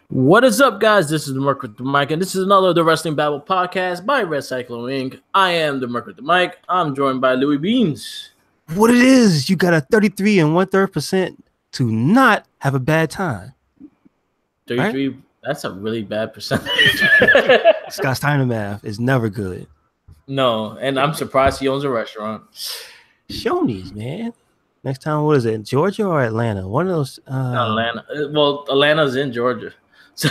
What is up, guys? This is the Merc with the Mic, and this is another of the Wrestling Babble podcast by Red Cyclone Inc. I am the Merc with the Mic. I'm joined by Louis Beans. What it is, you got a 33 and 1/3% to not have a bad time. 33, right? That's a really bad percentage. Scott's Steiner math is never good. No, and I'm surprised he owns a restaurant. Shoney's, man. Next time, what is it, Georgia or Atlanta? One of those. Atlanta. Well, Atlanta's in Georgia. So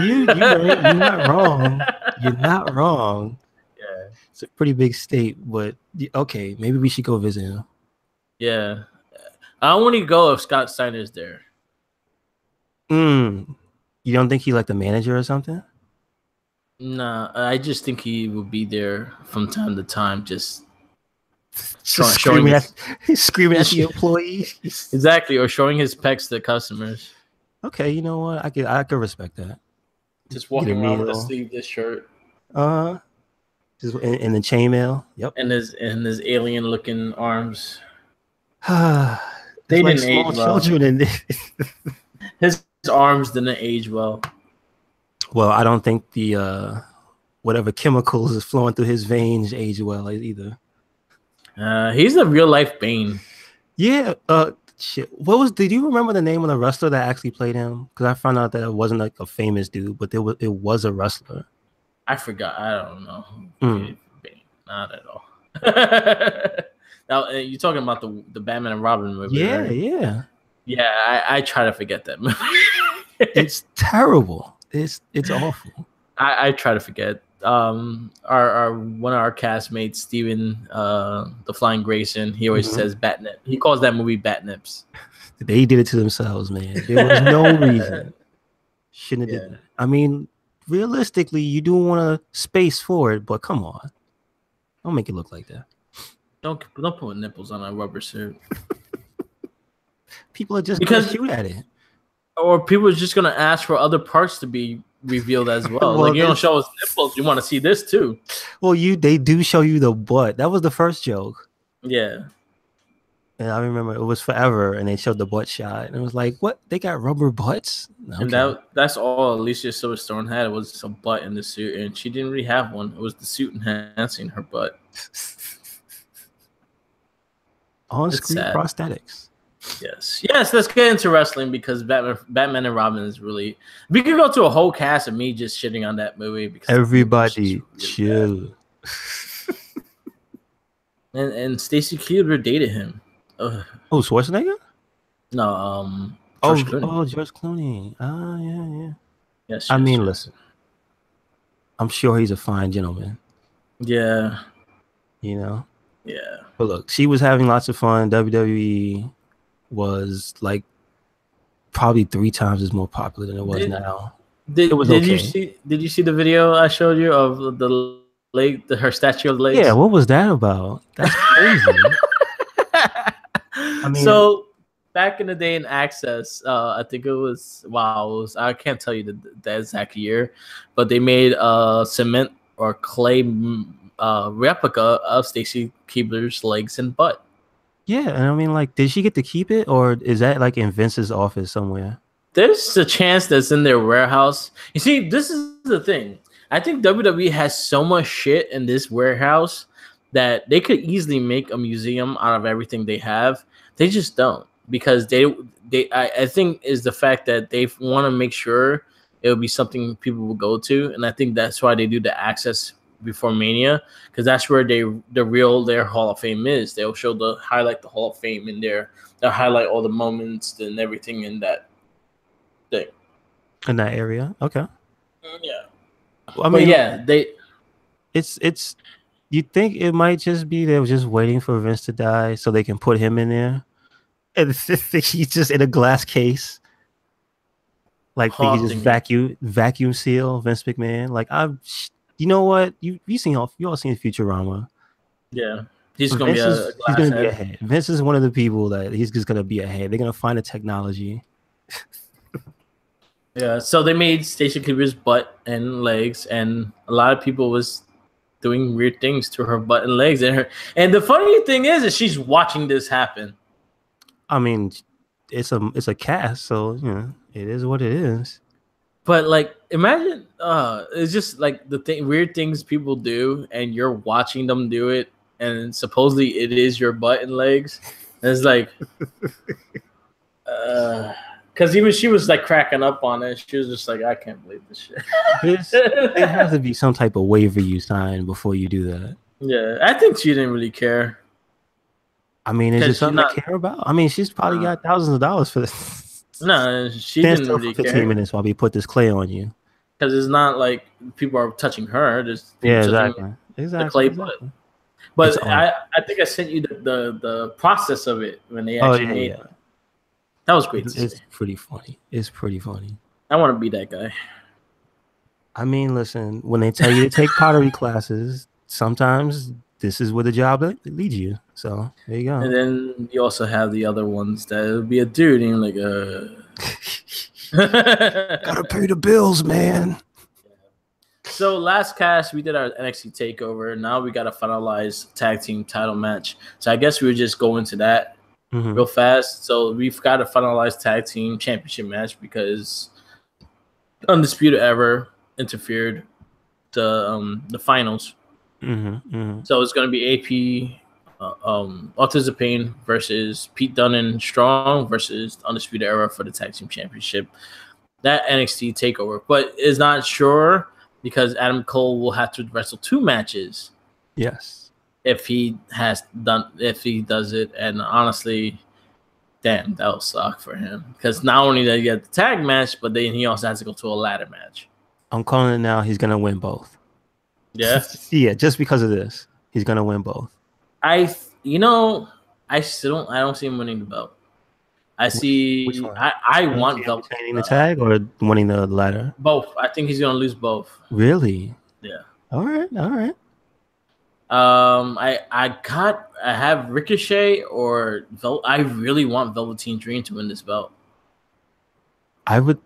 you're not wrong. You're not wrong. Yeah, it's a pretty big state, but okay, maybe we should go visit him. Yeah, I want to go if Scott Steiner's there. You don't think he like the manager or something? Nah, I just think he will be there from time to time, just screaming at the employees. Exactly, or showing his pecs to customers. Okay, you know what? I could respect that. Just walking around with a sleeveless shirt. Just in the chainmail. Yep. And his alien looking arms. They didn't age well. Children His arms didn't age well. Well, I don't think the whatever chemicals is flowing through his veins age well either. He's a real life Bane. Yeah. Shit. Did you remember the name of the wrestler that actually played him? Because I found out that it wasn't like a famous dude, but it was a wrestler. I forgot. I don't know. Bane. Not at all. Now you're talking about the Batman and Robin movie. Yeah, right? Yeah. I try to forget that movie. It's terrible. It's awful. I try to forget. Our one of our castmates, Steven, the Flying Grayson, he always says Batnip. He calls that movie Batnips. They did it to themselves, man. There was no reason. Shouldn't have did that. I mean, realistically, you do want a space for it, but come on. Don't make it look like that. Don't put nipples on a rubber suit. People are just going to shoot at it. Or people are just going to ask for other parts to be revealed as well. Like, you don't show us nipples, you want to see this too. Well, they do show you the butt. That was the first joke. Yeah. And I remember it was forever, and they showed the butt shot, and it was like, what? They got rubber butts? Okay. And that's all Alicia Silverstone had. It was a butt in the suit, and she didn't really have one. It was the suit enhancing her butt. On-screen prosthetics. Yes. Let's get into wrestling because Batman and Robin is really. We could go to a whole cast of me just shitting on that movie because everybody really chill. and Stacy Keibler dated him. Ugh. Oh, Schwarzenegger? No, George Clooney. George Clooney. Yeah. Yes. I mean, listen. I'm sure he's a fine gentleman. Yeah. You know. Yeah. But look, she was having lots of fun. WWE was like probably 3 times as more popular than it was now. Did you see the video I showed you of the leg, her statue of the legs? Yeah, what was that about? That's crazy. I mean, so back in the day in Access, I think it was I can't tell you the exact year, but they made a cement or clay replica of Stacy Keibler's legs and butt. Yeah, and I mean, like, did she get to keep it, or is that like in Vince's office somewhere? There's a chance that's in their warehouse. You see, this is the thing. I think WWE has so much shit in this warehouse that they could easily make a museum out of everything they have. They just don't, because I think is the fact that they want to make sure it will be something people will go to, and I think that's why they do the Access before Mania, because that's where their Hall of Fame is. They'll highlight the Hall of Fame in there. They'll highlight all the moments and everything in that thing. In that area, okay. Yeah. Well, I mean, it's. You think it might just be they were just waiting for Vince to die so they can put him in there, and he's just in a glass case, like they just vacuum seal Vince McMahon. Like you know what? You all seen Futurama? Yeah, he's gonna be a head. Vince is one of the people that he's just gonna be a head. They're gonna find a technology. Yeah, so they made Stacy Keibler's butt and legs, and a lot of people was doing weird things to her butt and legs, and the funny thing is she's watching this happen. I mean, it's a cast, so you know it is what it is. But like, imagine, it's just like weird things people do, and you're watching them do it, and supposedly it is your butt and legs. And it's like, because even she was like cracking up on it. She was just like, I can't believe this shit. There has to be some type of waiver you sign before you do that. Yeah, I think she didn't really care. I mean, is it something to care about? I mean, she's probably got thousands of dollars for this. No, she didn't really care. 15 minutes while we put this clay on you. Because it's not like people are touching her. There's exactly. The clay exactly. But I think I sent you the process of it when they actually made it. That was great. It's pretty funny. It's pretty funny. I want to be that guy. I mean, listen, when they tell you to take pottery classes, sometimes this is where the job leads you. So there you go. And then you also have the other ones that it would be a dude and you're like, gotta pay the bills, man. So last cast, we did our NXT takeover. Now we got to finalize tag team title match. So I guess we would just go into that real fast. So we've got to finalize tag team championship match because Undisputed Era interfered the finals. So it's going to be AP Autism Pain versus Pete Dunne and Strong versus Undisputed Era for the tag team championship. That NXT takeover, but is not sure because Adam Cole will have to wrestle 2 matches. Yes, if he does it, and honestly, damn, that will suck for him because not only did he get the tag match, but then he also has to go to a ladder match. I'm calling it now. He's gonna win both. Yeah, yeah, just because of this, he's gonna win both. I don't see him winning the belt. I see. Which one? I want the tag or winning the ladder. Both. I think he's gonna lose both. Really? Yeah. All right. I have Ricochet or I really want Velveteen Dream to win this belt. I would,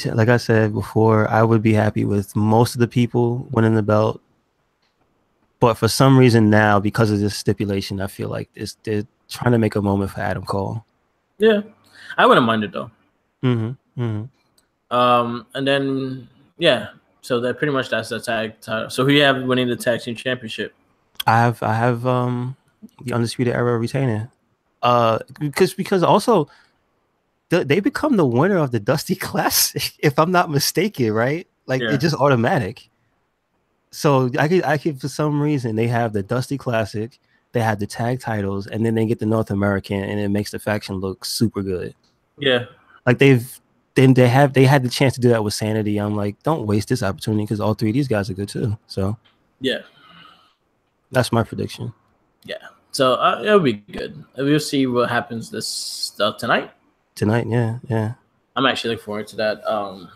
like I said before, I would be happy with most of the people winning the belt. But for some reason now, because of this stipulation, I feel like they're trying to make a moment for Adam Cole. Yeah, I wouldn't mind it though. And then so that pretty much that's the tag title. So who you have winning the tag team championship? I have the Undisputed Era retaining. Because also they become the winner of the Dusty Classic, if I'm not mistaken, right? Like it's just automatic. So I could for some reason they have the Dusty Classic, they have the tag titles, and then they get the North American, and it makes the faction look super good. Yeah, like they had the chance to do that with Sanity. I'm like, don't waste this opportunity because all 3 of these guys are good too. So yeah, that's my prediction. Yeah, so it'll be good. We'll see what happens tonight. Tonight, yeah. I'm actually looking forward to that.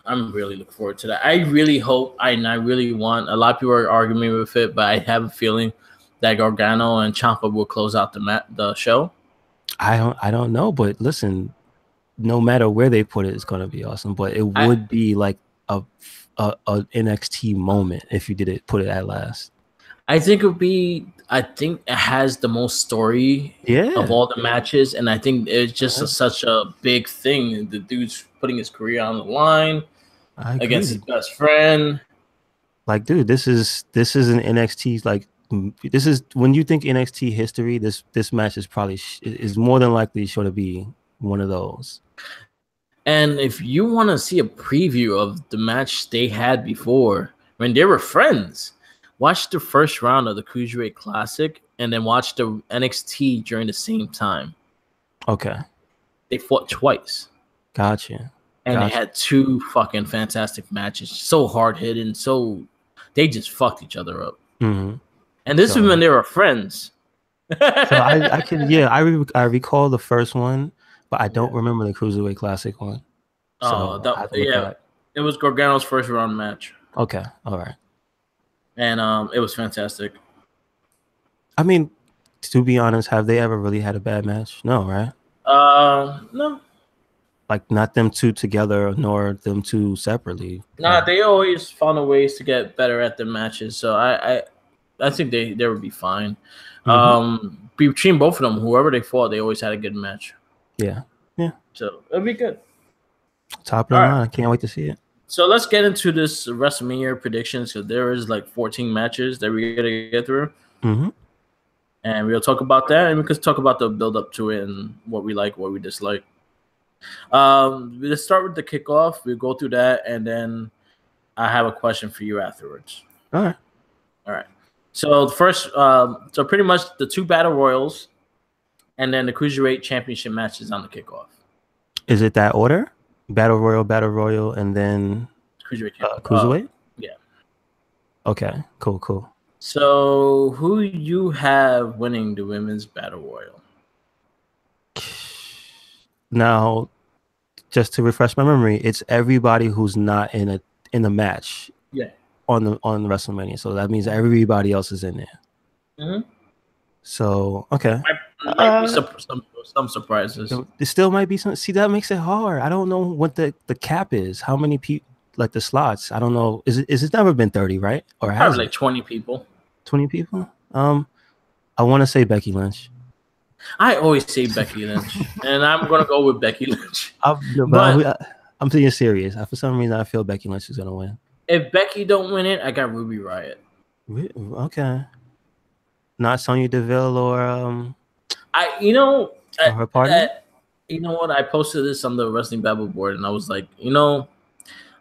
I'm really looking forward to that. I really hope, I really want. A lot of people are arguing with it, but I have a feeling that Gargano and Ciampa will close out the show. I don't know, but listen, no matter where they put it, it's gonna be awesome. But it would be like a NXT moment if you put it at last. I think it has the most story of all the matches, and I think it's just such a big thing. The dude's putting his career on the line against his best friend. Like, dude, this is an NXT. Like, this is when you think NXT history. This match is probably is more than likely sure to be one of those. And if you want to see a preview of the match they had before when they were friends, watch the first round of the Cruiserweight Classic and then watch the NXT during the same time. Okay. They fought twice. Gotcha. And they had 2 fucking fantastic matches. So hard-hitting. They just fucked each other up. Mm-hmm. And this is when they were friends. So I recall the first one, but I don't remember the Cruiserweight Classic one. So it was Gargano's first round match. Okay, all right. And it was fantastic. I mean, to be honest, have they ever really had a bad match? No, right? No. Like, not them 2 together, nor them 2 separately. Nah, they always found a ways to get better at their matches. So I think they would be fine. Mm-hmm. Between both of them, whoever they fought, they always had a good match. Yeah. So it'll be good. Top of the line. I can't wait to see it. So let's get into this WrestleMania predictions because there is like 14 matches that we gotta get through, and we'll talk about that, and we can talk about the build up to it and what we like, what we dislike. Let's start with the kickoff. We'll go through that, and then I have a question for you afterwards. All right. So the first, so pretty much the 2 battle royals, and then the cruiserweight championship matches on the kickoff. Is it that order? Battle royal, and then cruiserweight. Yeah. Okay. Cool. So who you have winning the women's battle royal? Now, just to refresh my memory, it's everybody who's not in the match. Yeah. On WrestleMania, so that means everybody else is in there. Mm-hmm. So okay, might be some surprises. There still might be some. See, that makes it hard. I don't know what the cap is. How many people, like the slots? I don't know. Is it never been 30, right? Or probably like 20 people. 20 people. I want to say Becky Lynch. I always say Becky Lynch, and I'm gonna go with Becky Lynch. I'm being serious. For some reason, I feel Becky Lynch is gonna win. If Becky don't win it, I got Ruby Riott. Okay. Not Sonya Deville or her partner. You know what? I posted this on the Wrestling Babble board, and I was like,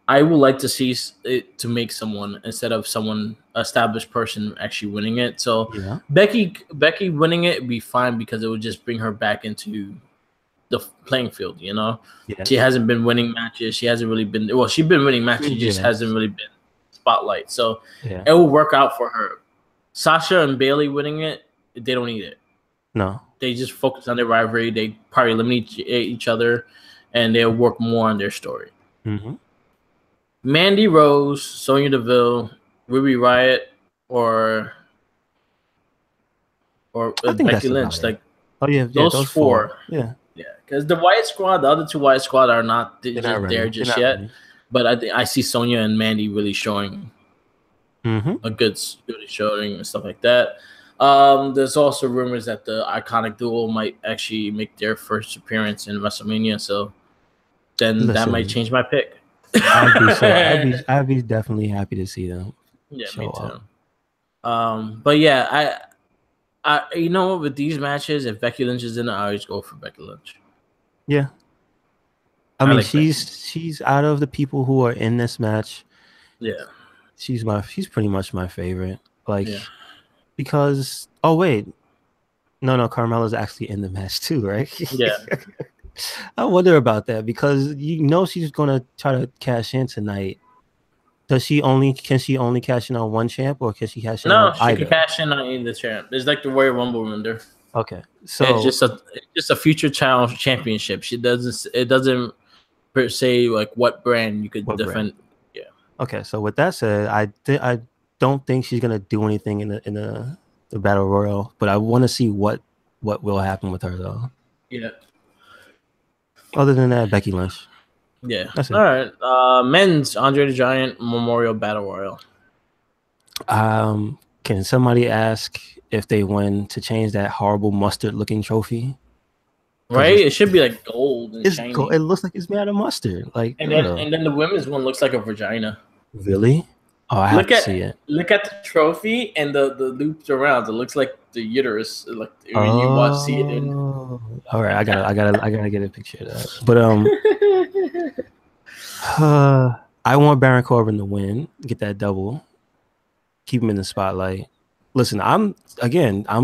I would like to see it to make someone instead of someone established person actually winning it. So yeah. Becky winning it would be fine because it would just bring her back into the playing field. Yes. She hasn't been winning matches. She hasn't really been. Well, she's been winning matches. She just hasn't really been spotlight. So it will work out for her. Sasha and Bayley winning it, they don't need it. No, they just focus on their rivalry. They probably eliminate each other, and they'll work more on their story. Mm-hmm. Mandy Rose, Sonya Deville, Ruby Riott, or Becky Lynch. Like, those four. Yeah. Because the Wyatt Squad, the other 2 Wyatt Squad are not there just yet. Ready. But I see Sonya and Mandy really showing a good showing and stuff like that. There's also rumors that the Iconic Duo might actually make their first appearance in WrestleMania, so then that might change my pick. I'd be definitely happy to see them. Yeah, me too. But yeah, I with these matches, if Becky Lynch is in it, I always go for Becky Lynch. Yeah. I mean, she's out of the people who are in this match. Yeah. She's pretty much my favorite. Because no, Carmella's actually in the match too, right? Yeah. I wonder about that because she's gonna try to cash in tonight. Can she only cash in on one champ, or can she cash in on either? No, she can cash in on either champ. It's like the Royal Rumble winner. Okay, so it's just a future challenge championship. It doesn't per se like what brand you could defend. Yeah. Okay, so with that said, I don't think she's gonna do anything in the battle royal, but I want to see what will happen with her though. Yeah. Other than that, Becky Lynch. Yeah. That's it. All right. Men's Andre the Giant Memorial Battle Royal. Can somebody ask if they win to change that horrible mustard-looking trophy? Right. It should be like gold. And shiny. It looks like it's made out of mustard. Like, and then the women's one looks like a vagina. Really? Oh, I have to see it. Look at the trophy and the loops around. It looks like the uterus. Like when you see it. All right, I gotta get a picture of that. But I want Baron Corbin to win, get that double, keep him in the spotlight. Listen, I'm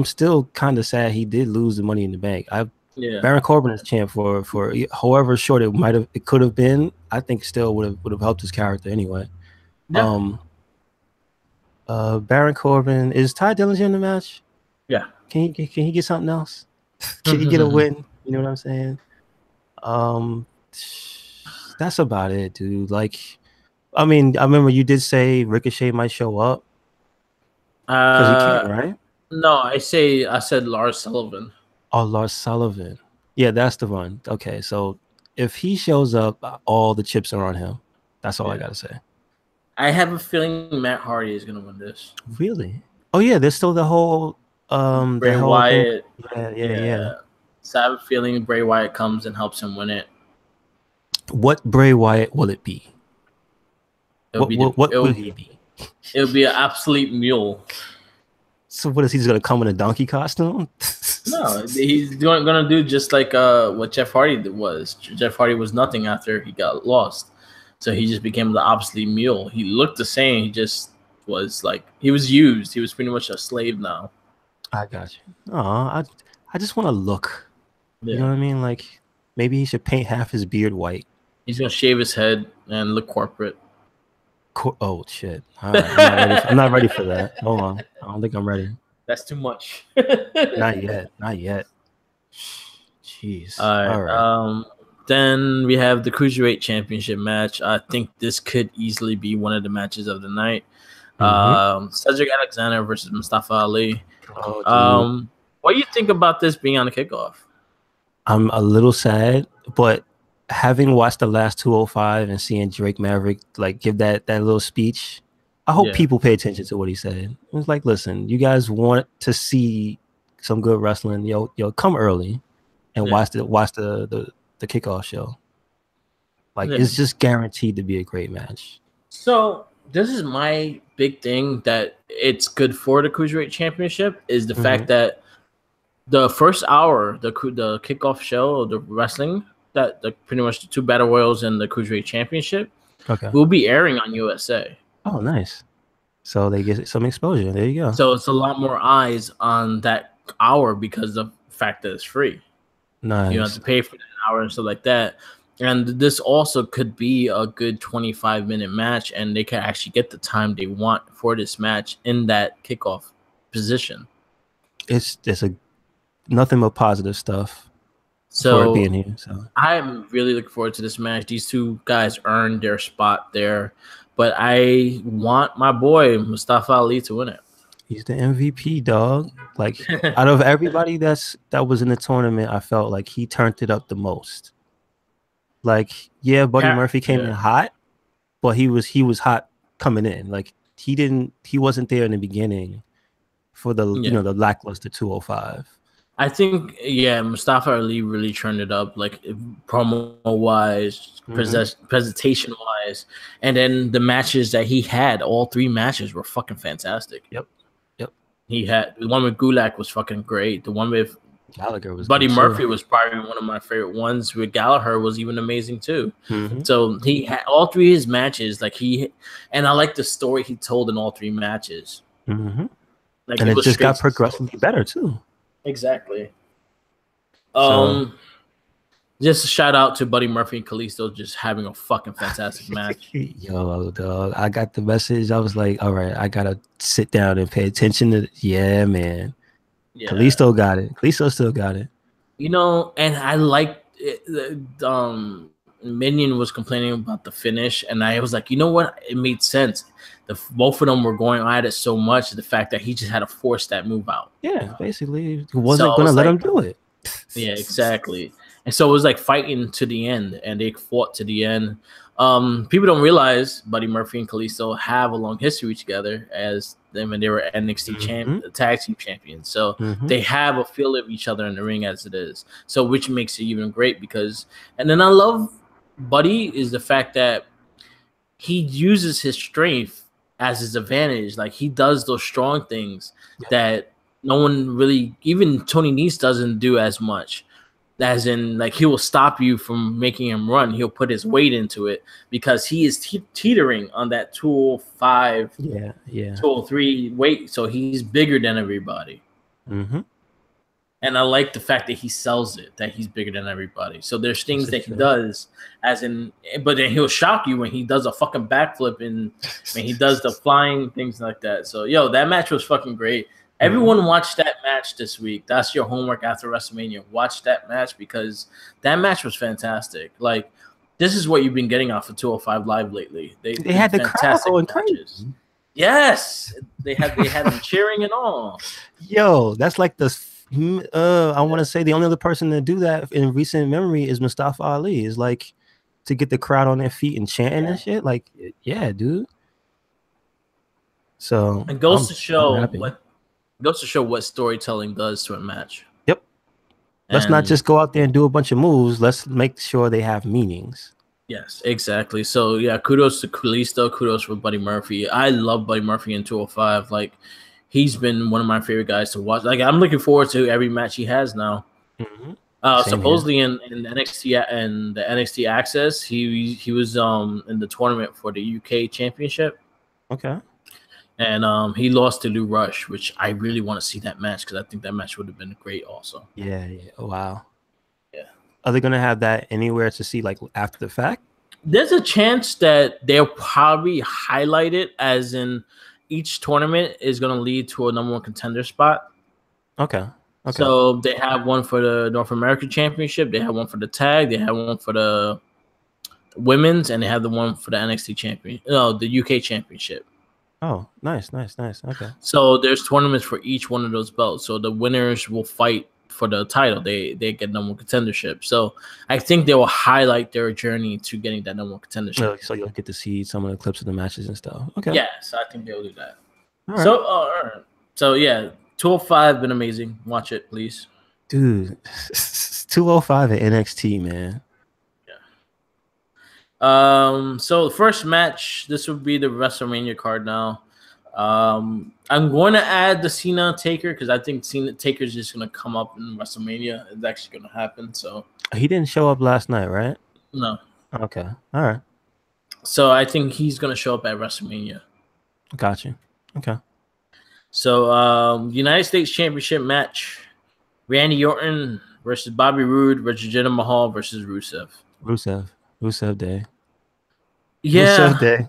still kind of sad he did lose the Money in the Bank. Baron Corbin is champ for however short it could have been. I think still would have helped his character anyway. Yeah. Baron Corbin, is Ty Dillinger in the match? Yeah. Can he get something else? Can he get a win? You know what I'm saying? That's about it, dude. Like, I mean, I remember you did say Ricochet might show up. Because he can, right? No, I said Lars Sullivan. Oh, Lars Sullivan. Yeah, that's the one. Okay, so if he shows up, all the chips are on him. That's all I gotta say. I have a feeling Matt Hardy is gonna win this. Really? Oh yeah, there's still the whole Bray Wyatt. Yeah. So I have a feeling Bray Wyatt comes and helps him win it. What Bray Wyatt will it be? What will he be? It would be an absolute mule. So what is he just gonna come in a donkey costume? No, he's gonna do just like what Jeff Hardy was. Jeff Hardy was nothing after he got lost, so he just became the obsolete mule. He looked the same. He just was like he was used. He was pretty much a slave now. I got you. Oh, I just want to look. Yeah. You know what I mean? Like maybe he should paint half his beard white. He's gonna shave his head and look corporate. Oh shit! All right, I'm not ready for that. Hold on, I don't think I'm ready. That's too much. Not yet. Jeez. All right. Then we have the Cruiserweight Championship match. I think this could easily be one of the matches of the night. Cedric Alexander versus Mustafa Ali. What do you think about this being on the kickoff? I'm a little sad, but having watched the last 205 and seeing Drake Maverick like give that little speech, I hope people pay attention to what he said. It was like, listen, you guys want to see some good wrestling, yo, come early and watch the kickoff show. Like it's just guaranteed to be a great match. So this is my big thing that it's good for the Cruiserweight Championship is the fact that the first hour, the kickoff show, the wrestling, that pretty much the two battle royals and the Cruiserweight Championship will be airing on USA. Oh, nice. So they get some exposure. There you go. So it's a lot more eyes on that hour because of the fact that it's free. Nice. You don't have to pay for that hour and stuff like that. And this also could be a good 25-minute match, and they can actually get the time they want for this match in that kickoff position. It's nothing but positive stuff. So being here, I'm really looking forward to this match. These two guys earned their spot there, but I want my boy Mustafa Ali to win it. He's the MVP, dog. Like out of everybody that was in the tournament, I felt like he turned it up the most. Like, Buddy Murphy came in hot, but he was hot coming in. Like he wasn't there in the beginning for the the lackluster 205. I think, Mustafa Ali really turned it up, like promo-wise, presentation-wise. And then the matches that he had, all three matches were fucking fantastic. Yep. He had the one with Gulak was fucking great. The one with Gallagher was Buddy Murphy was probably one of my favorite ones. With Gallagher was even amazing too. So he had all three of his matches. And I like the story he told in all three matches. Like, and it just got progressively better too. Exactly. Just a shout out to Buddy Murphy and Kalisto just having a fucking fantastic match. Yo, dog, I got the message. I was like, all right, I gotta sit down and pay attention to. Yeah, man. Yeah. Kalisto got it. Kalisto still got it. And I liked it. Minion was complaining about the finish, and I was like, you know what? It made sense. Both of them were going at it so much. The fact that he just had to force that move out. Yeah, basically, he wasn't going to let him do it. Yeah, exactly. And so it was like fighting to the end, and they fought to the end. People don't realize Buddy Murphy and Kalisto have a long history together as them, and they were NXT tag team champions. So they have a feel of each other in the ring as it is. So which makes it even great because, and then I love Buddy is the fact that he uses his strength as his advantage. Like he does those strong things that no one really, even Tony Nese doesn't do as much. As in, like, he will stop you from making him run. He'll put his weight into it because he is teetering on that 205, 203 weight. So he's bigger than everybody. And I like the fact that he sells it, that he's bigger than everybody. So there's things that he does, but then he'll shock you when he does a fucking backflip and when he does the flying things like that. So, that match was fucking great. Everyone watched that match this week. That's your homework after WrestleMania. Watch that match because that match was fantastic. Like, this is what you've been getting off of 205 Live lately. They had the crowd going crazy. Yes, they had them cheering and all. Yo, that's like the I want to say the only other person to do that in recent memory is Mustafa Ali. Is like to get the crowd on their feet and chanting and shit. Like, yeah, dude. So it goes to show what storytelling does to a match. Yep. Let's not just go out there and do a bunch of moves. Let's make sure they have meanings. Yes, exactly. So yeah, kudos to Kalisto, kudos for Buddy Murphy. I love Buddy Murphy in 205. Like he's been one of my favorite guys to watch. Like I'm looking forward to every match he has now. Mm-hmm. Same Supposedly here. in NXT and the NXT Access, he was in the tournament for the UK Championship. Okay. And he lost to Lou Rush, which I really want to see that match because I think that match would have been great also. Yeah, yeah. Wow. Yeah. Are they gonna have that anywhere to see, like after the fact? There's a chance that they'll probably highlight it as in each tournament is going to lead to a number one contender spot. Okay. Okay. So they have one for the North American Championship. They have one for the tag. They have one for the women's, and they have the one for the NXT champion. No, the UK Championship. Oh, nice. Okay. So there's tournaments for each one of those belts. So the winners will fight for the title. They get number one contendership. So I think they will highlight their journey to getting that number one contendership. So you'll get to see some of the clips of the matches and stuff. Okay. Yes, I think they'll do that. All right. So all right. So yeah, 205 been amazing. Watch it, please. Dude, 205 at NXT, man. So the first match, this would be the WrestleMania card now. I'm going to add the Cena Taker because I think Cena Taker is just going to come up in WrestleMania. It's actually going to happen. So he didn't show up last night, right? No. Okay. All right. So I think he's going to show up at WrestleMania. Gotcha. Okay. So United States Championship match: Randy Orton versus Bobby Roode versus Jinder Mahal versus Rusev. Rusev Day. Yeah, Rusev Day.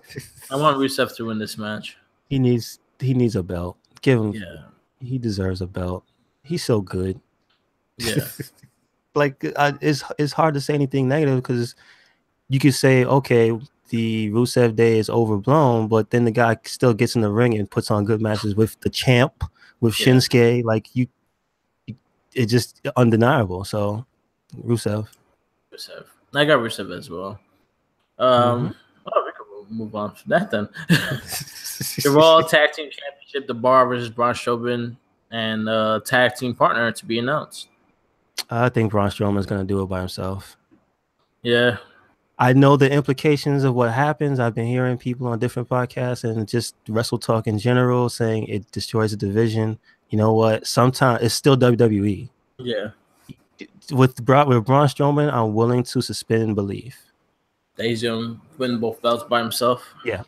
I want Rusev to win this match. He needs a belt. Give him. Yeah, he deserves a belt. He's so good. Yeah, like it's hard to say anything negative because you could say, okay, the Rusev Day is overblown, but then the guy still gets in the ring and puts on good matches with the champ, with Shinsuke. Like it's just undeniable. So Rusev. I got Rusev as well. Oh, we can move on from that then. The Raw Tag Team Championship, The Bar versus Braun Strowman, and tag team partner to be announced. I think Braun Strowman is going to do it by himself. Yeah. I know the implications of what happens. I've been hearing people on different podcasts and just Wrestle Talk in general saying it destroys the division. You know what? Sometimes it's still WWE. Yeah. With Braun Strowman, I'm willing to suspend belief. That he's going to win both belts by himself? Yeah.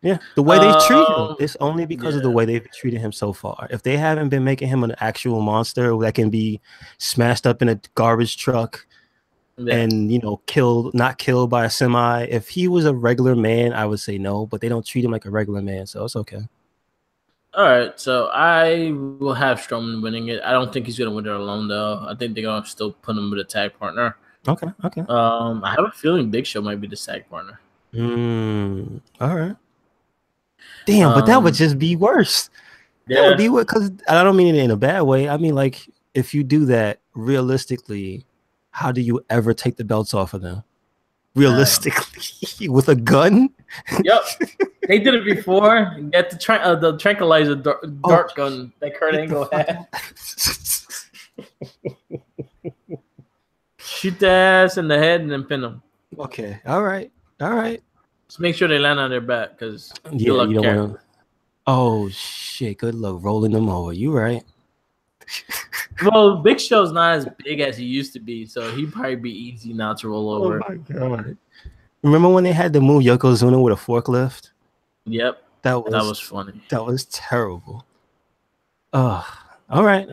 Yeah. The way they treat him, it's only because of the way they've treated him so far. If they haven't been making him an actual monster that can be smashed up in a garbage truck and, not killed by a semi, if he was a regular man, I would say no, but they don't treat him like a regular man, so it's okay. All right, so I will have Strowman winning it. I don't think he's going to win it alone, though. I think they're going to still put him with a tag partner. Okay. I have a feeling Big Show might be the tag partner. All right. Damn, but that would just be worse. Yeah. That would be what, because I don't mean it in a bad way. I mean, like, if you do that realistically, how do you ever take the belts off of them? Realistically, with a gun? Yep, they did it before. Get the tranquilizer dart gun that Kurt Angle had. Shoot the ass in the head and then pin them. Okay, all right. Just make sure they land on their back because you don't want to. Oh shit! Good luck rolling them over. You right? Well, Big Show's not as big as he used to be, so he'd probably be easy now to roll over. Oh my god! Remember when they had to move Yokozuna with a forklift? Yep, that was funny. That was terrible. All right.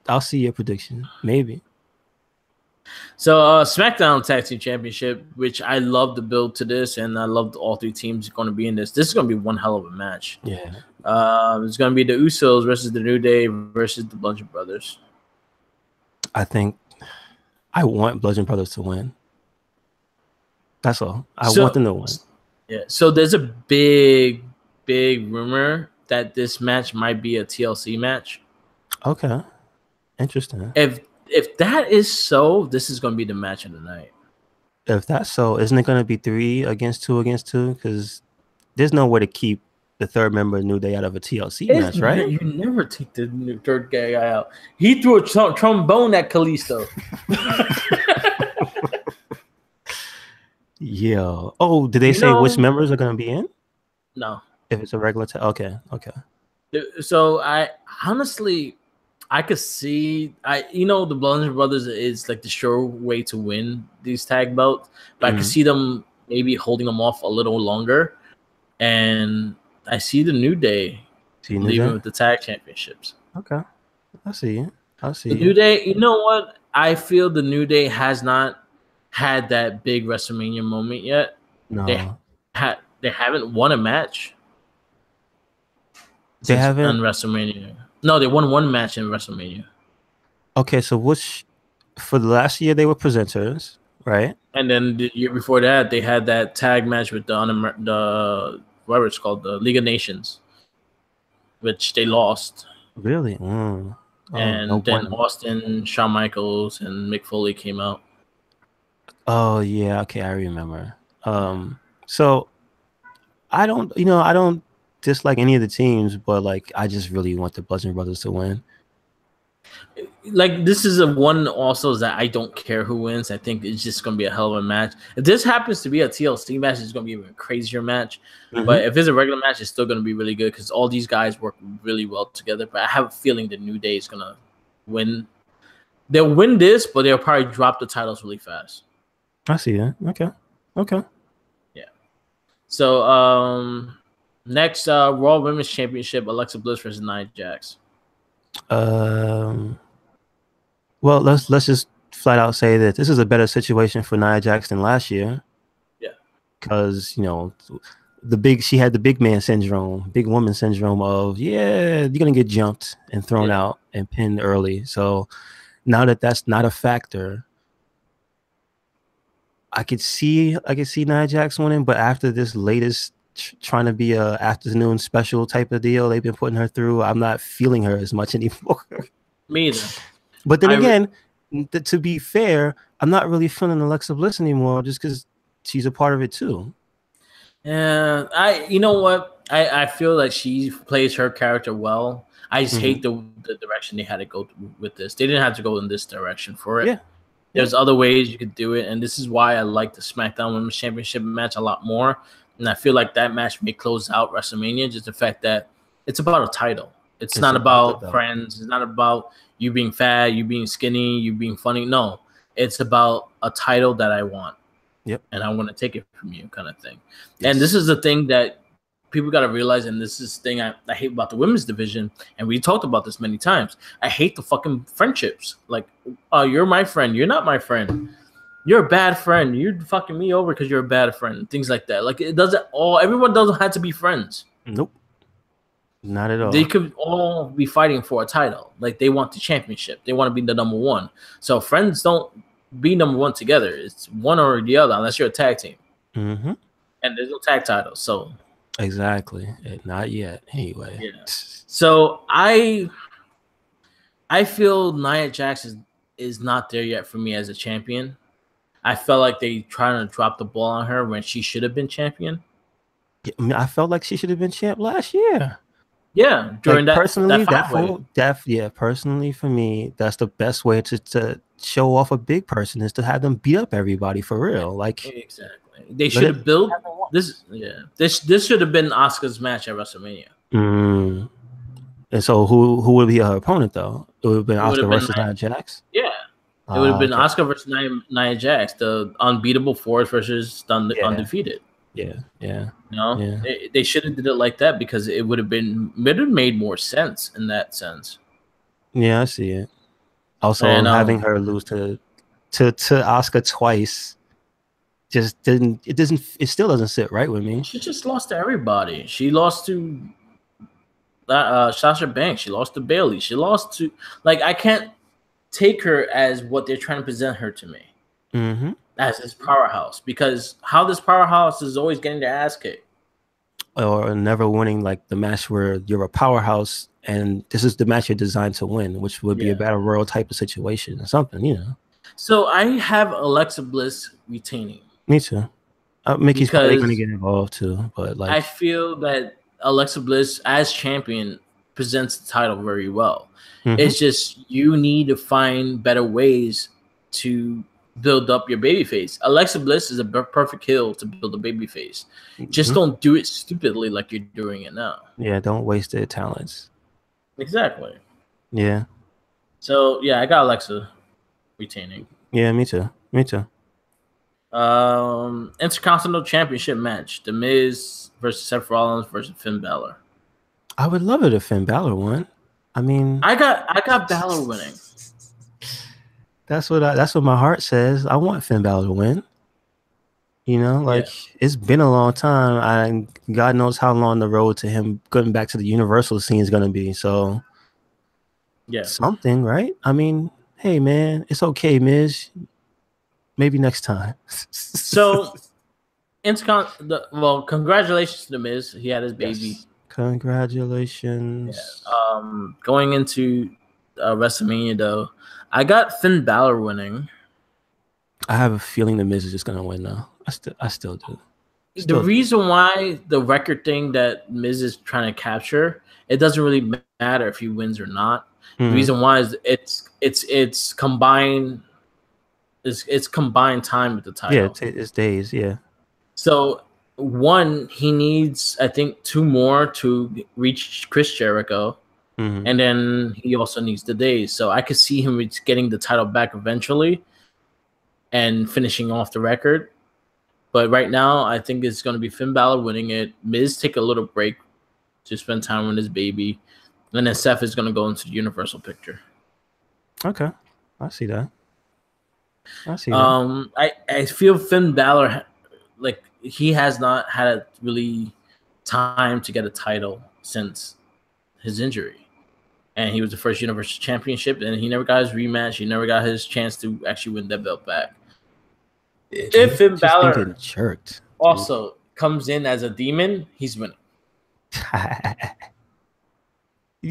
I'll see your prediction. Maybe. So SmackDown Tag Team Championship, which I love the build to this, and I love all three teams going to be in this. This is going to be one hell of a match. Yeah. It's going to be the Usos versus the New Day versus the Bludgeon Brothers. I think I want Bludgeon Brothers to win. That's all. I want them to win. Yeah. So there's a big rumor that this match might be a TLC match. Okay. Interesting. If that is so, this is going to be the match of the night. If that's so, isn't it going to be 3 against 2 against 2? Because there's no way to keep the third member of New Day out of a TLC match, right? You never take the third guy out. He threw a trombone at Kalisto. Yeah. Oh, did they You say which know, members are gonna be in? no. If it's a regular okay. So I honestly, I could see, the Bludgeon Brothers is like the sure way to win these tag belts, but I could see them maybe holding them off a little longer, and I see the New Day leaving with the tag championships. Okay, I see it. The New Day, you know what? I feel the New Day has not had that big WrestleMania moment yet. No, They haven't won a match they since on haven't. WrestleMania. No, they won one match in WrestleMania. Okay, so for the last year they were presenters, right? And then the year before that, they had that tag match with the whatever it's called, the League of Nations, which they lost. Really? Oh, no And then bueno. Austin, Shawn Michaels, and Mick Foley came out. Oh yeah, okay, I remember. So I don't dislike any of the teams, but like I just really want the Bludgeon Brothers to win. Like, this is a one also that I don't care who wins. I think it's just gonna be a hell of a match. If this happens to be a TLC match, it's gonna be a crazier match. But if it's a regular match, it's still gonna be really good because all these guys work really well together. But I have a feeling the New Day is gonna win. They'll win this, but they'll probably drop the titles really fast. I see that. Okay. Yeah. So next, Raw Women's Championship, Alexa Bliss versus Nia Jax. Well, let's just flat out say that this is a better situation for Nia Jax than last year. Yeah. Because, she had the big man syndrome, big woman syndrome of, you're going to get jumped and thrown out and pinned early. So now that that's not a factor, I could see Nia Jax winning, but after this latest trying to be a afternoon special type of deal they've been putting her through, I'm not feeling her as much anymore. Me either. But then again, to be fair, I'm not really feeling Alexa Bliss anymore just because she's a part of it too. Yeah, you know what? I feel like she plays her character well. I just hate the direction they had to go with this. They didn't have to go in this direction for it. Yeah. There's other ways you could do it, and this is why I like the SmackDown Women's Championship match a lot more. And I feel like that match may close out WrestleMania. Just the fact that it's about a title. It's not about friends. It's not about you being fat, you being skinny, you being funny. No, it's about a title that I want. Yep. And I want to take it from you, kind of thing. Yes. And this is the thing that people got to realize, and this is the thing I hate about the women's division, and we talked about this many times. I hate the fucking friendships. Like, you're my friend. You're not my friend. You're a bad friend. You're fucking me over because you're a bad friend. Things like that. Like, everyone doesn't have to be friends. Nope. Not at all. They could all be fighting for a title. Like, they want the championship. They want to be the number one. So friends don't be number one together. It's one or the other, unless you're a tag team. Mm-hmm. And there's no tag titles. So exactly. Not yet. Anyway. Yeah. So I feel Nia Jax is not there yet for me as a champion. I felt like they trying to drop the ball on her when she should have been champion. I mean, I felt like she should have been champ last year. Yeah, during like, personally, personally for me, that's the best way to show off a big person is to have them beat up everybody for real. Like, exactly, they should have built this. Yeah, this should have been Asuka's match at WrestleMania. And so who would be her opponent though? It would have been Asuka versus Nia Jax. Yeah, it would have been Asuka versus Nia Jax, the unbeatable force versus undefeated. Yeah. They should have did it like that because it would have made more sense in that sense. Yeah, I see it. Also, having her lose to Asuka twice it still doesn't sit right with me. She just lost to everybody. She lost to Sasha Banks. She lost to Bayley. She lost to I can't take her as what they're trying to present her to me. Mm-hmm. As this powerhouse, because how this powerhouse is always getting their ass kicked, or never winning the match where you're a powerhouse and this is the match you're designed to win, which would be a battle royal type of situation or something, So I have Alexa Bliss retaining. Me too. Mickey's probably going to get involved too, but I feel that Alexa Bliss as champion presents the title very well. Mm-hmm. It's just you need to find better ways to build up your baby face. Alexa Bliss is a perfect heel to build a baby face. Just don't do it stupidly like you're doing it now. Yeah, don't waste their talents. Exactly. Yeah. So yeah, I got Alexa retaining. Yeah, me too. Me too. Intercontinental Championship match: The Miz versus Seth Rollins versus Finn Balor. I would love it if Finn Balor won. I mean, I got Balor winning. That's what my heart says. I want Finn Balor to win. You know, like it's been a long time, and God knows how long the road to him getting back to the Universal scene is going to be. So, something, right? I mean, hey man, it's okay, Miz. Maybe next time. So, congratulations to the Miz. He had his baby. Yes. Congratulations. Yeah. Going into WrestleMania though, I got Finn Balor winning. I have a feeling the Miz is just gonna win now. I still do. The reason why the record thing that Miz is trying to capture, it doesn't really matter if he wins or not. The reason why is it's combined. It's combined time with the title. Yeah, it's days. Yeah. So one, he needs I think 2 more to reach Chris Jericho, and then he also needs the days. So I could see him getting the title back eventually, and finishing off the record. But right now, I think it's going to be Finn Balor winning it. Miz take a little break to spend time with his baby. And then Seth is going to go into the Universal picture. Okay. I see that. I feel Finn Balor, like, he has not had a really time to get a title since his injury. And he was the first Universal Championship, and he never got his rematch. He never got his chance to actually win that belt back. If Finn Balor also comes in as a demon, he's winning.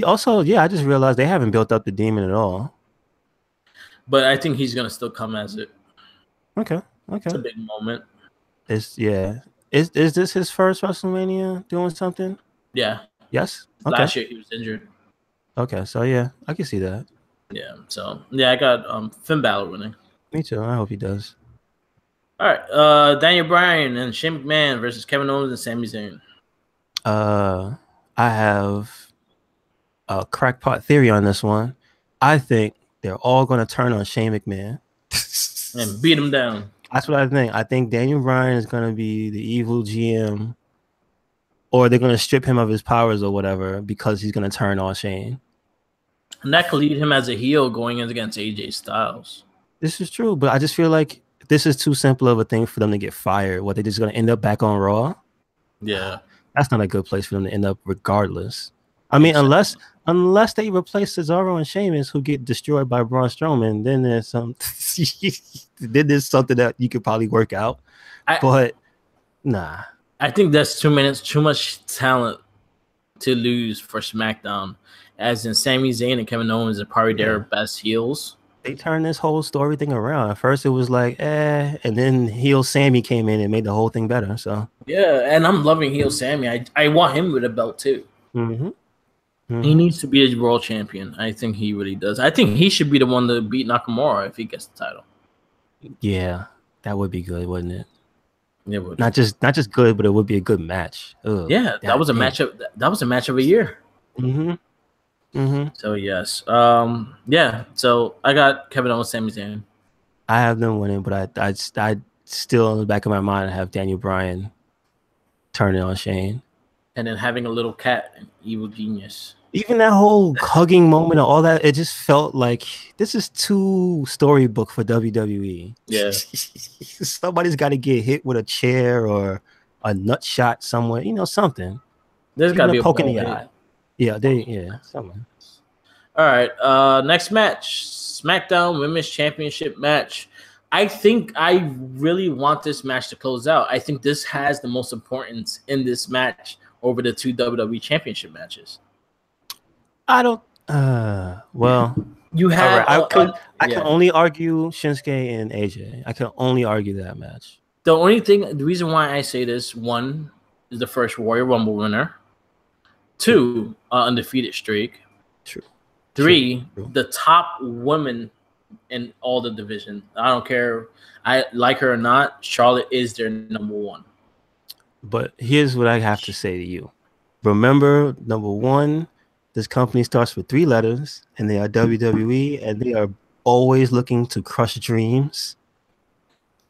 Also, yeah, I just realized they haven't built up the demon at all. But I think he's gonna still come as it. Okay. It's a big moment. Is this his first WrestleMania doing something? Yeah. Yes. Okay. Last year he was injured. Okay, so yeah, I can see that. Yeah. So yeah, I got Finn Balor winning. Me too. I hope he does. All right. Daniel Bryan and Shane McMahon versus Kevin Owens and Sami Zayn. I have a crackpot theory on this one. I think they're all going to turn on Shane McMahon and beat him down. That's what I think. I think Daniel Bryan is going to be the evil GM, or they're going to strip him of his powers or whatever because he's going to turn on Shane. And that could lead him as a heel going against AJ Styles. This is true, but I just feel like this is too simple of a thing for them to get fired. What, they're just going to end up back on Raw? Yeah. That's not a good place for them to end up regardless. I mean, unless they replace Cesaro and Sheamus, who get destroyed by Braun Strowman, then there's something that you could probably work out. But nah. I think that's too much talent to lose for SmackDown. As in Sami Zayn and Kevin Owens are probably their best heels. They turned this whole story thing around. At first it was like, and then heel Sammy came in and made the whole thing better. So yeah, and I'm loving heel Sammy. I want him with a belt too. He needs to be a world champion. I think he really does. I think he should be the one to beat Nakamura if he gets the title. Yeah, that would be good, wouldn't it? It would. Not just good, but it would be a good match. Ugh, yeah, that was a matchup. That was a match of a year. So yes, yeah. So I got Kevin Owens, Sami Zayn. I have them winning, but I still in the back of my mind I have Daniel Bryan turning on Shane, and then having a little cat, an evil genius. Even that whole hugging moment and all that, it just felt like this is too storybook for WWE. Yeah, somebody's got to get hit with a chair or a nut shot somewhere. You know, something. There's got to be a poke in the eye. Yeah, someone. All right, next match, SmackDown Women's Championship match. I think I really want this match to close out. I think this has the most importance in this match over the 2 WWE Championship matches. I don't. Well, you have. Right. I can only argue Shinsuke and AJ. I can only argue that match. The reason why I say this: 1 is the first Royal Rumble winner. 2, undefeated streak. True. 3, the top woman in all the division. I don't care. I like her or not. Charlotte is their number one. But here's what I have to say to you. Remember, number one, this company starts with 3 letters, and they are WWE, and they are always looking to crush dreams.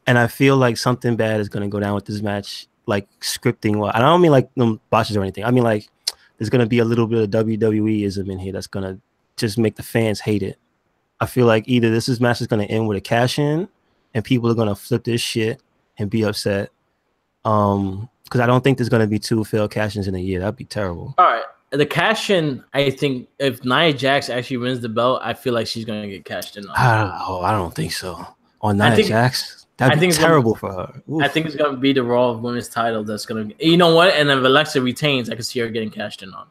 And I feel like something bad is going to go down with this match, like scripting. Well, I don't mean like botches or anything. I mean like there's going to be a little bit of WWE-ism in here that's going to just make the fans hate it. I feel like either this match is going to end with a cash-in, and people are going to flip this shit and be upset. Because I don't think there's going to be 2 failed cash-ins in a year. That'd be terrible. All right. The cash-in, I think if Nia Jax actually wins the belt, I feel like she's going to get cashed in on. I don't think so. On Nia Jax? That'd be terrible for her. Oof. I think it's going to be the Raw Women's title that's going to... You know what? And if Alexa retains, I can see her getting cashed in on.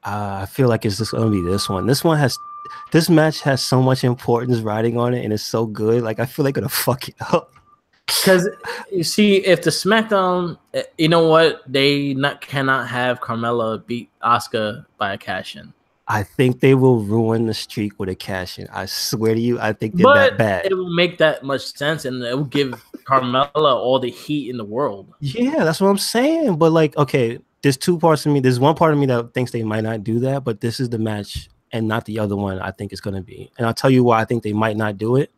I feel like it's just going to be this one. This match has so much importance riding on it, and it's so good. Like, I feel like going to fuck it up. Because, you see, if the SmackDown... You know what? They cannot have Carmella beat Asuka by a cash-in. I think they will ruin the streak with a cash-in. I swear to you, I think they're that bad. It will make that much sense, and it will give Carmella all the heat in the world. Yeah, that's what I'm saying. But like, okay, there's 2 parts of me. There's one part of me that thinks they might not do that, but this is the match and not the other one I think it's going to be. And I'll tell you why I think they might not do it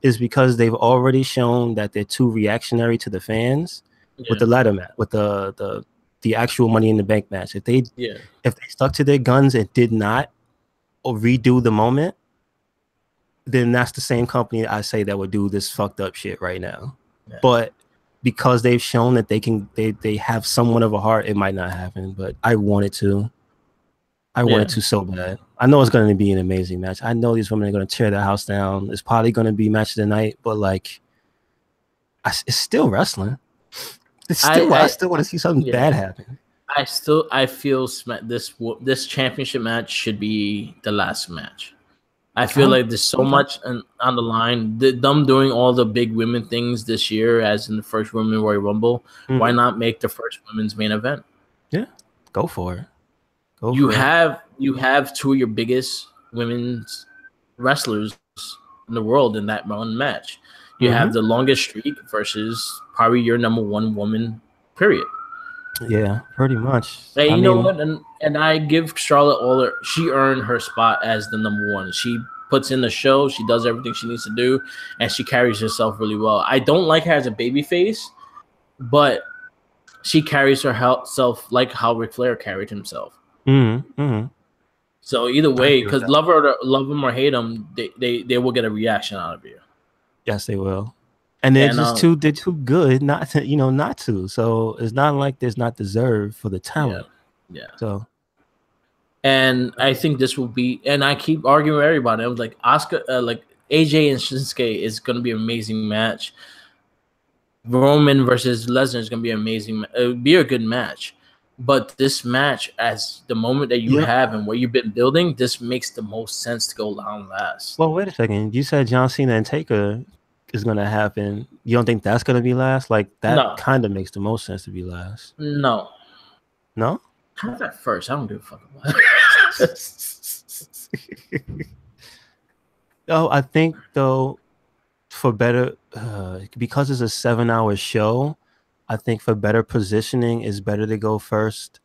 is because they've already shown that they're too reactionary to the fans with the ladder match, with the actual Money in the Bank match. If they stuck to their guns and did not redo the moment, then that's the same company I say that would do this fucked up shit right now. Yeah. But because they've shown that they have somewhat of a heart, it might not happen. But I want it to. I want it to so bad. I know it's going to be an amazing match. I know these women are going to tear the house down. It's probably going to be match of the night, but like, it's still wrestling. It's still, I still want to see something bad happen. I feel this championship match should be the last match. I feel like there's so much on the line. Them doing all the big women things this year, as in the first Women's Royal Rumble. Why not make the first women's main event? Yeah, go for it. You have 2 of your biggest women's wrestlers in the world in that one match. You have the longest streak versus probably your number 1 woman, period. Yeah, pretty much. Hey, you know what? And I give Charlotte she earned her spot as the number 1. She puts in the show. She does everything she needs to do, and she carries herself really well. I don't like her as a babyface, but she carries herself like how Ric Flair carried himself. So either way, because love him or hate him, they will get a reaction out of you. Yes, they will. And they're too good not to. So it's not like there's not deserved for the talent. Yeah. So, and I think this will be, and I keep arguing with everybody. I was like, Asuka, like AJ and Shinsuke is going to be an amazing match. Roman versus Lesnar is going to be amazing. It would be a good match. But this match, as the moment that you have and what you've been building, this makes the most sense to go long last. Well, wait a second. You said John Cena and Taker is going to happen. You don't think that's going to be last? Like, that kind of makes the most sense to be last. No? Have that first. I don't give a fuck about it. Oh, I think, though, for better, because it's a 7-hour show, I think for better positioning, it's better to go first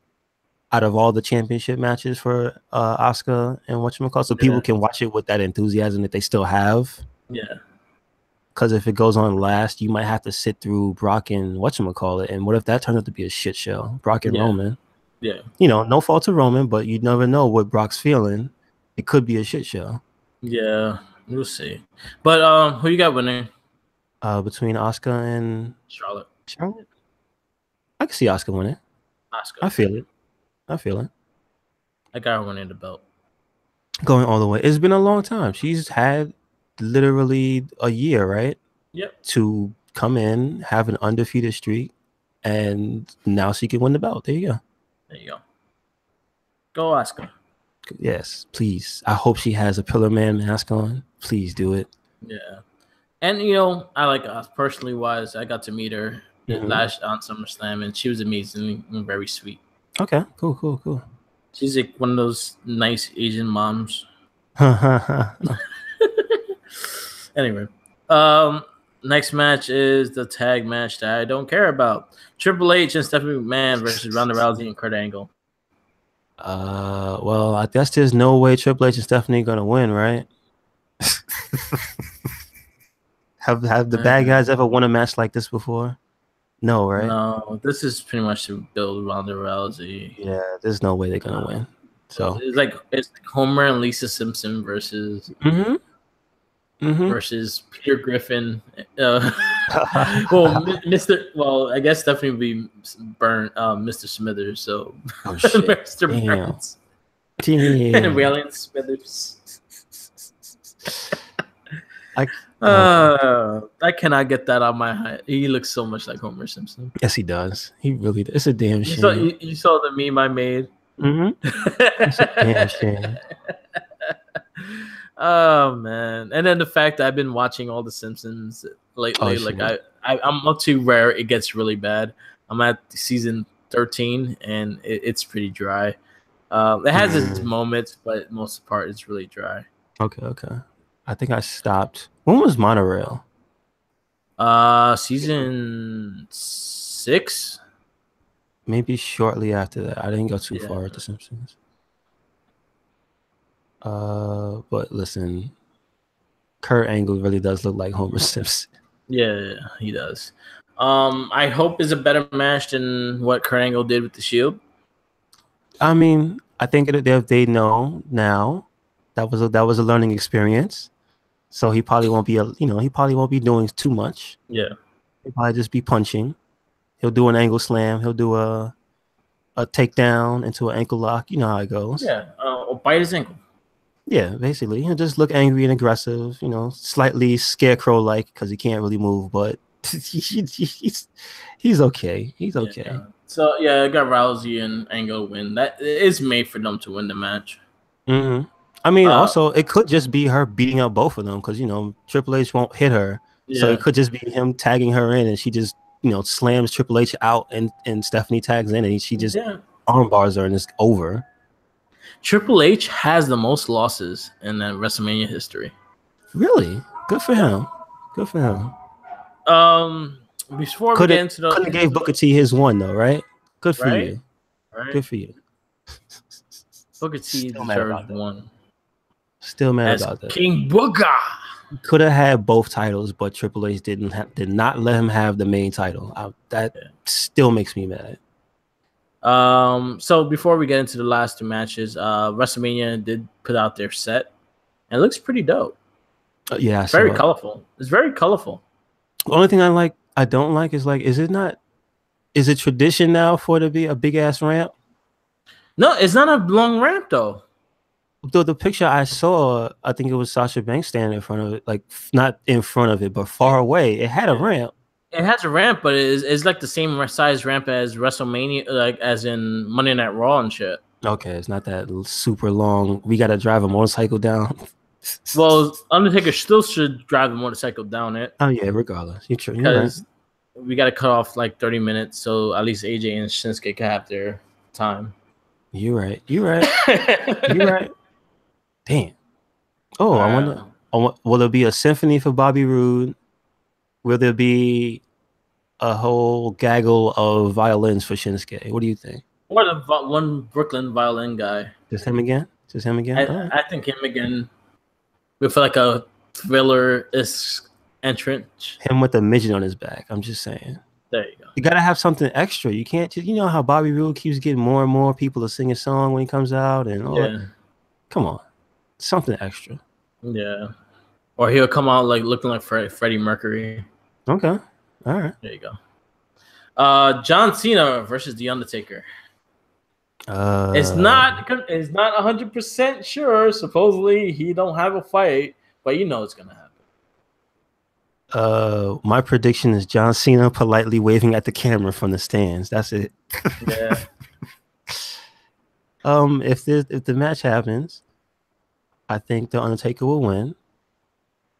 out of all the championship matches for Asuka and whatchamacallit, so people can watch it with that enthusiasm that they still have. Yeah. Because if it goes on last, you might have to sit through Brock and whatchamacallit, and what if that turns out to be a shit show? Brock and Roman. Yeah. You know, no fault to Roman, but you never know what Brock's feeling. It could be a shit show. Yeah, we'll see. But who you got winning? Between Asuka and Charlotte. I can see Asuka winning. I feel it. I got her winning the belt. Going all the way. It's been a long time. She's had literally a year, right? Yep. To come in, have an undefeated streak, and now she can win the belt. There you go. Go Asuka. Yes, please. I hope she has a Pillar Man mask on. Please do it. Yeah. And, you know, I like personally wise, I got to meet her last on SummerSlam, and she was amazing and very sweet. Okay, cool. She's like one of those nice Asian moms. Anyway, next match is the tag match that I don't care about: Triple H and Stephanie McMahon versus Ronda Rousey and Kurt Angle. Well, I guess there's no way Triple H and Stephanie gonna win, right? Have the bad guys ever won a match like this before? No, right? No, this is pretty much to build Ronda Rousey. Yeah, there's no way they're gonna win. So it's like Homer and Lisa Simpson versus versus Peter Griffin. Well, Mr. Well, I guess Stephanie would be Mr. Smithers. So Mr. Burns. And Waylon Smithers. I cannot get that on my head. He looks so much like Homer Simpson. Yes, he does. He really does. It's a damn shame. You saw the meme I made? It's a damn shame. Oh man! And then the fact that I've been watching all the Simpsons lately, I'm up to where it gets really bad. I'm at season 13, and it's pretty dry. It has its moments, but most of the part it's really dry. Okay. I think I stopped. When was Monorail? Season 6. Maybe shortly after that. I didn't go too far with The Simpsons. But listen, Kurt Angle really does look like Homer Simpson. Yeah, he does. I hope it's a better match than what Kurt Angle did with the Shield. I mean, I think they know now that was a learning experience. So he probably won't be doing too much. Yeah, he'll probably just be punching. He'll do an angle slam. He'll do a takedown into an ankle lock. You know how it goes. Yeah, or bite his ankle. Yeah, basically, he'll just look angry and aggressive. Slightly scarecrow-like because he can't really move, but he's okay. He's okay. Yeah. So I got Rousey and Angle win. That is made for them to win the match. I mean, also, it could just be her beating up both of them because, Triple H won't hit her. Yeah. So it could just be him tagging her in and she just, slams Triple H out and Stephanie tags in and she just armbars her and it's over. Triple H has the most losses in that WrestleMania history. Really? Good for him. Before we get into the... Couldn't have gave Booker T his one, though, right? Good for you. Right? Good for you. Booker T deserves one. Still mad about that. King Booker could have had both titles, but Triple H did not let him have the main title. That still makes me mad. So before we get into the last two matches, WrestleMania did put out their set, and it looks pretty dope. Yeah, very colorful. It's very colorful. The only thing I don't like is is it tradition now for it to be a big ass ramp? No, it's not a long ramp though. The picture I saw, I think it was Sasha Banks standing in front of it, like not in front of it, but far away. It had a ramp. It has a ramp, but it's like the same size ramp as WrestleMania, like as in Monday Night Raw and shit. Okay, it's not that super long. We got to drive a motorcycle down. Well, Undertaker still should drive the motorcycle down it. Oh yeah, regardless. You're true. Because we got to cut off like 30 minutes, so at least AJ and Shinsuke can have their time. You're right. You're right. Damn. Oh, I wonder. Will there be a symphony for Bobby Roode? Will there be a whole gaggle of violins for Shinsuke? What do you think? Or one Brooklyn violin guy. Just him again? I think him again with like a thriller-esque entrance. Him with a midget on his back. I'm just saying. There you go. You gotta have something extra. You can't just, how Bobby Roode keeps getting more and more people to sing a song when he comes out and all that. Come on. Something extra. Yeah. Or he'll come out like looking like Freddie Mercury. Okay. All right. There you go. John Cena versus The Undertaker. It's not 100% sure. Supposedly he don't have a fight, but it's gonna happen. My prediction is John Cena politely waving at the camera from the stands. That's it. Yeah. If the match happens, I think The Undertaker will win.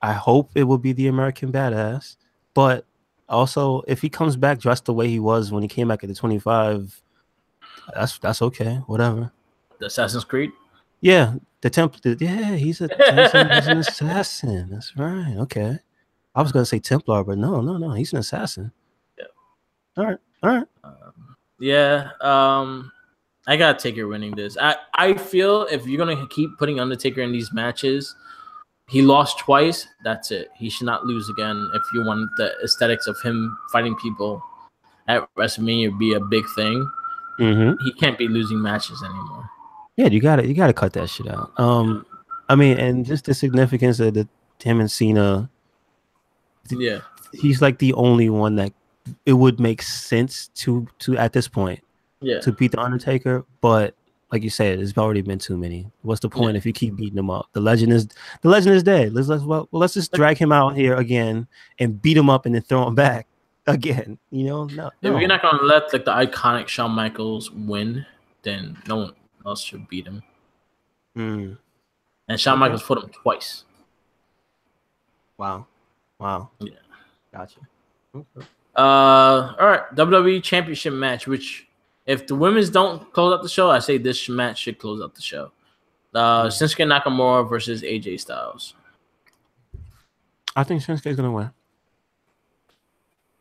I hope it will be the American Badass. But also, if he comes back dressed the way he was when he came back at the 25, that's okay. Whatever. The Assassin's Creed? Yeah, the Templar. Yeah, he's an assassin. That's right. Okay. I was gonna say Templar, but no. He's an assassin. Yeah. All right. Yeah. I gotta Taker winning this. I feel if you're gonna keep putting Undertaker in these matches, he lost twice. That's it. He should not lose again. If you want the aesthetics of him fighting people at WrestleMania be a big thing, he can't be losing matches anymore. Yeah, you gotta cut that shit out. I mean, and just the significance of him and Cena. Yeah, he's like the only one that it would make sense to at this point. Yeah, to beat the Undertaker, but like you said, there's already been too many. What's the point if you keep beating him up? The legend is dead. Let's just drag him out here again and beat him up and then throw him back again. No. If you're not gonna let like the iconic Shawn Michaels win, then no one else should beat him. And Shawn Michaels fought him twice. Wow. Yeah. Gotcha. Okay. All right, WWE Championship match. Which, if the women's don't close out the show, I say this match should close out the show. Shinsuke Nakamura versus AJ Styles. I think Shinsuke's gonna win.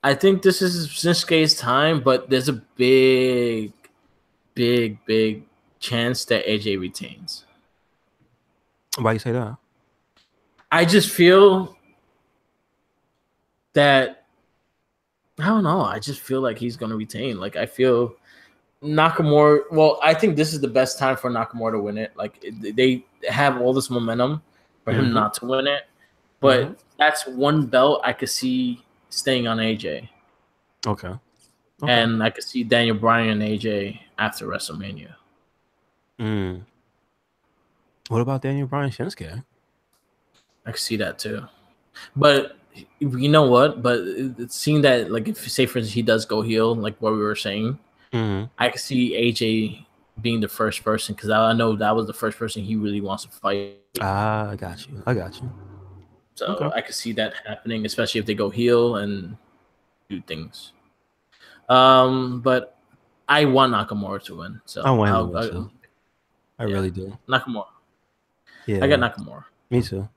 I think this is Shinsuke's time, but there's a big chance that AJ retains. Why you say that? I just feel that I don't know. I just feel like he's gonna retain. Like I feel Nakamura. Well, I think this is the best time for Nakamura to win it. Like they have all this momentum for him not to win it, but that's one belt I could see staying on AJ. Okay. And I could see Daniel Bryan and AJ after WrestleMania. What about Daniel Bryan Shinsuke? I could see that too. But you know what? But it seeing that, like, if say for instance he does go heel, like what we were saying, I could see AJ being the first person because I know that was the first person he really wants to fight. I got you. So I could see that happening, especially if they go heel and do things. But I want Nakamura to win. So I want him to win too. I really do. Nakamura. Yeah, I got Nakamura. Me too.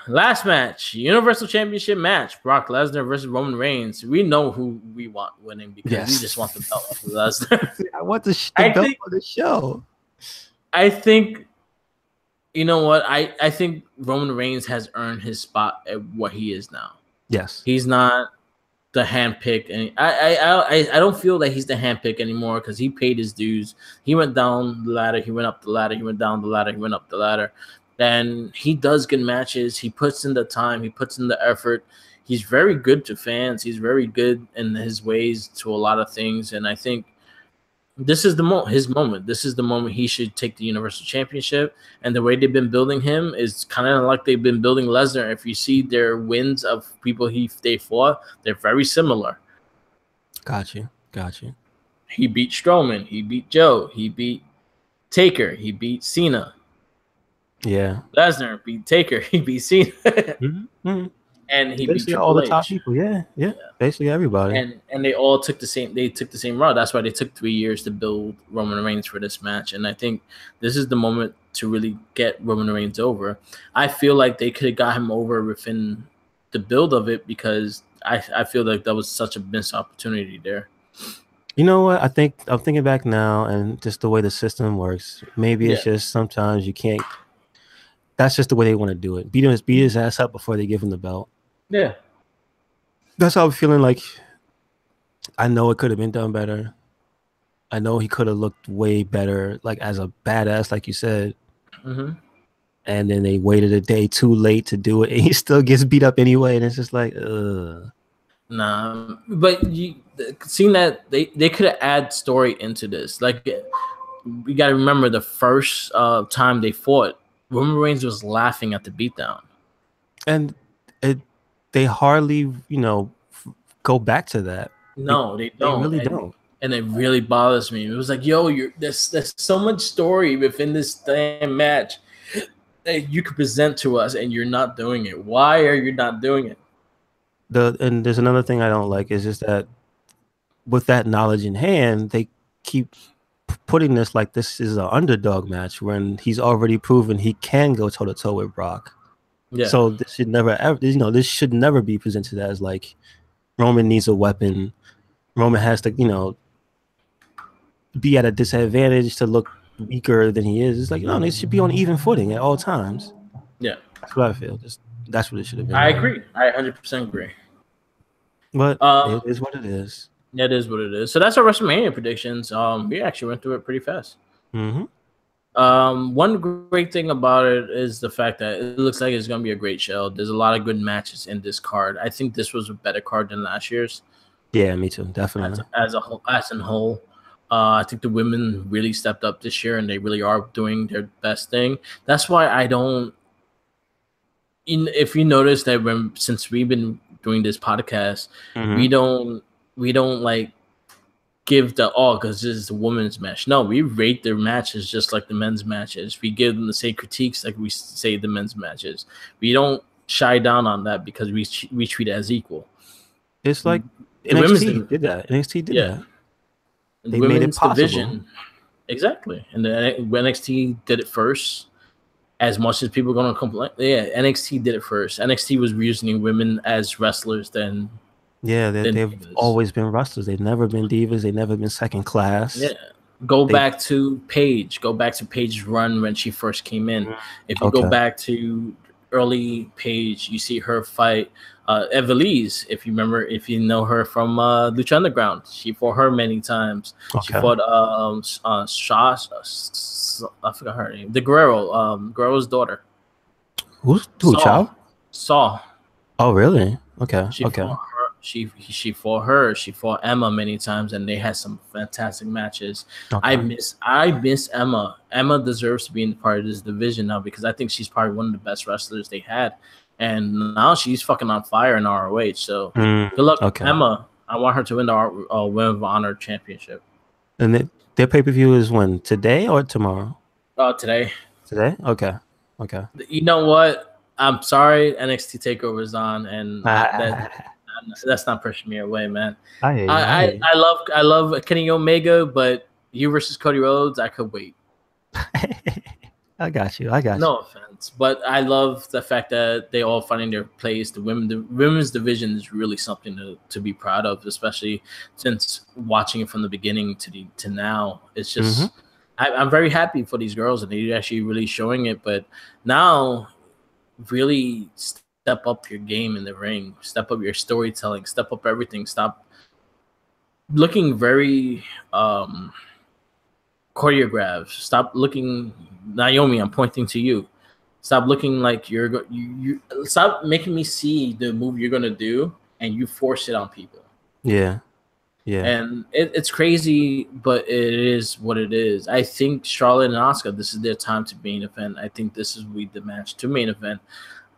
Last match, Universal Championship match, Brock Lesnar versus Roman Reigns. We know who we want winning because we just want the belt off of Lesnar. I want the belt on the show. I think, you know what? I think Roman Reigns has earned his spot at what he is now. Yes. He's not the handpick, and I don't feel that he's the handpick anymore because he paid his dues. He went down the ladder, he went up the ladder, he went down the ladder, he went up the ladder. And he does good matches. He puts in the time. He puts in the effort. He's very good to fans. He's very good in his ways to a lot of things. And I think this is his moment. This is the moment he should take the Universal Championship. And the way they've been building him is kind of like they've been building Lesnar. If you see their wins of people they fought, they're very similar. Got you. He beat Strowman. He beat Joe. He beat Taker. He beat Cena. Yeah, Lesnar beat Taker. He beat Cena, and he beat all the top people. Yeah, basically everybody. And they all took the same. They took the same route. That's why they took 3 years to build Roman Reigns for this match. And I think this is the moment to really get Roman Reigns over. I feel like they could have got him over within the build of it because I feel like that was such a missed opportunity there. You know what? I'm thinking back now, and just the way the system works. Maybe it's just sometimes you can't. That's just the way they want to do it. Beat his ass up before they give him the belt. Yeah. That's how I'm feeling. Like, I know it could have been done better. I know he could have looked way better, like as a badass, like you said. And then they waited a day too late to do it, and he still gets beat up anyway. And it's just like, Nah, but seeing that they could have add story into this. Like, you got to remember the first time they fought, Roman Reigns was laughing at the beatdown, and they hardly, go back to that. No, they don't. They really don't, and it really bothers me. It was like, yo, there's so much story within this damn match that you could present to us, and you're not doing it. Why are you not doing it? And there's another thing I don't like is just that with that knowledge in hand, they keep putting this like this is an underdog match when he's already proven he can go toe to toe with Brock. Yeah. So this should never ever, this should never be presented as like Roman needs a weapon. Roman has to, be at a disadvantage to look weaker than he is. It's like, no, they should be on even footing at all times. Yeah. That's what I feel. That's what it should have been. I agree. I 100% agree. But it is what it is. It is what it is. So that's our WrestleMania predictions. We actually went through it pretty fast. Mm-hmm. One great thing about it is the fact that it looks like it's going to be a great show. There's a lot of good matches in this card. I think this was a better card than last year's. Yeah, me too. Definitely. As a whole. I think the women really stepped up this year, and they really are doing their best thing. That's why I don't. If you notice that since we've been doing this podcast, we don't like give the because this is a women's match. No, we rate their matches just like the men's matches. We give them the same critiques like we say the men's matches. We don't shy down on that because we treat it as equal. It's like NXT did that. NXT did that. They made it possible. Division. Exactly. And the NXT did it first. As much as people are going to complain, NXT did it first. NXT was using women as wrestlers they've always been wrestlers. They've never been divas. They've never been second class. Yeah. Go back to Paige. Go back to Paige's run when she first came in. If you go back to early Paige, you see her fight Evilise. If you know her from Lucha Underground, she fought her many times. She fought Shaw. I forgot her name. The Guerrero's daughter. Who? Saw. Oh, really? Okay. She fought her. She fought Emma many times, and they had some fantastic matches. I miss Emma. Emma deserves to be in part of this division now because I think she's probably one of the best wrestlers they had, and now she's fucking on fire in ROH. So good luck, Emma. I want her to win the Ring of Honor Championship. And their pay-per-view is when? Today or tomorrow? Today. Today? Okay. You know what? I'm sorry, NXT Takeover is on, and that's not pushing me away, man. I love Kenny Omega, but you versus Cody Rhodes, I could wait. I got you. No offense, but I love the fact that they all finding their place. The women's division is really something to be proud of, especially since watching it from the beginning to now. It's just I'm very happy for these girls, and they're actually really showing it. But now, really step up your game in the ring, step up your storytelling, step up everything. Stop looking very choreographed. Stop looking, Naomi, I'm pointing to you. Stop looking like you stop making me see the move you're gonna do and you force it on people. Yeah. And it's crazy, but it is what it is. I think Charlotte and Asuka, this is their time to main event. I think this is the match to main event.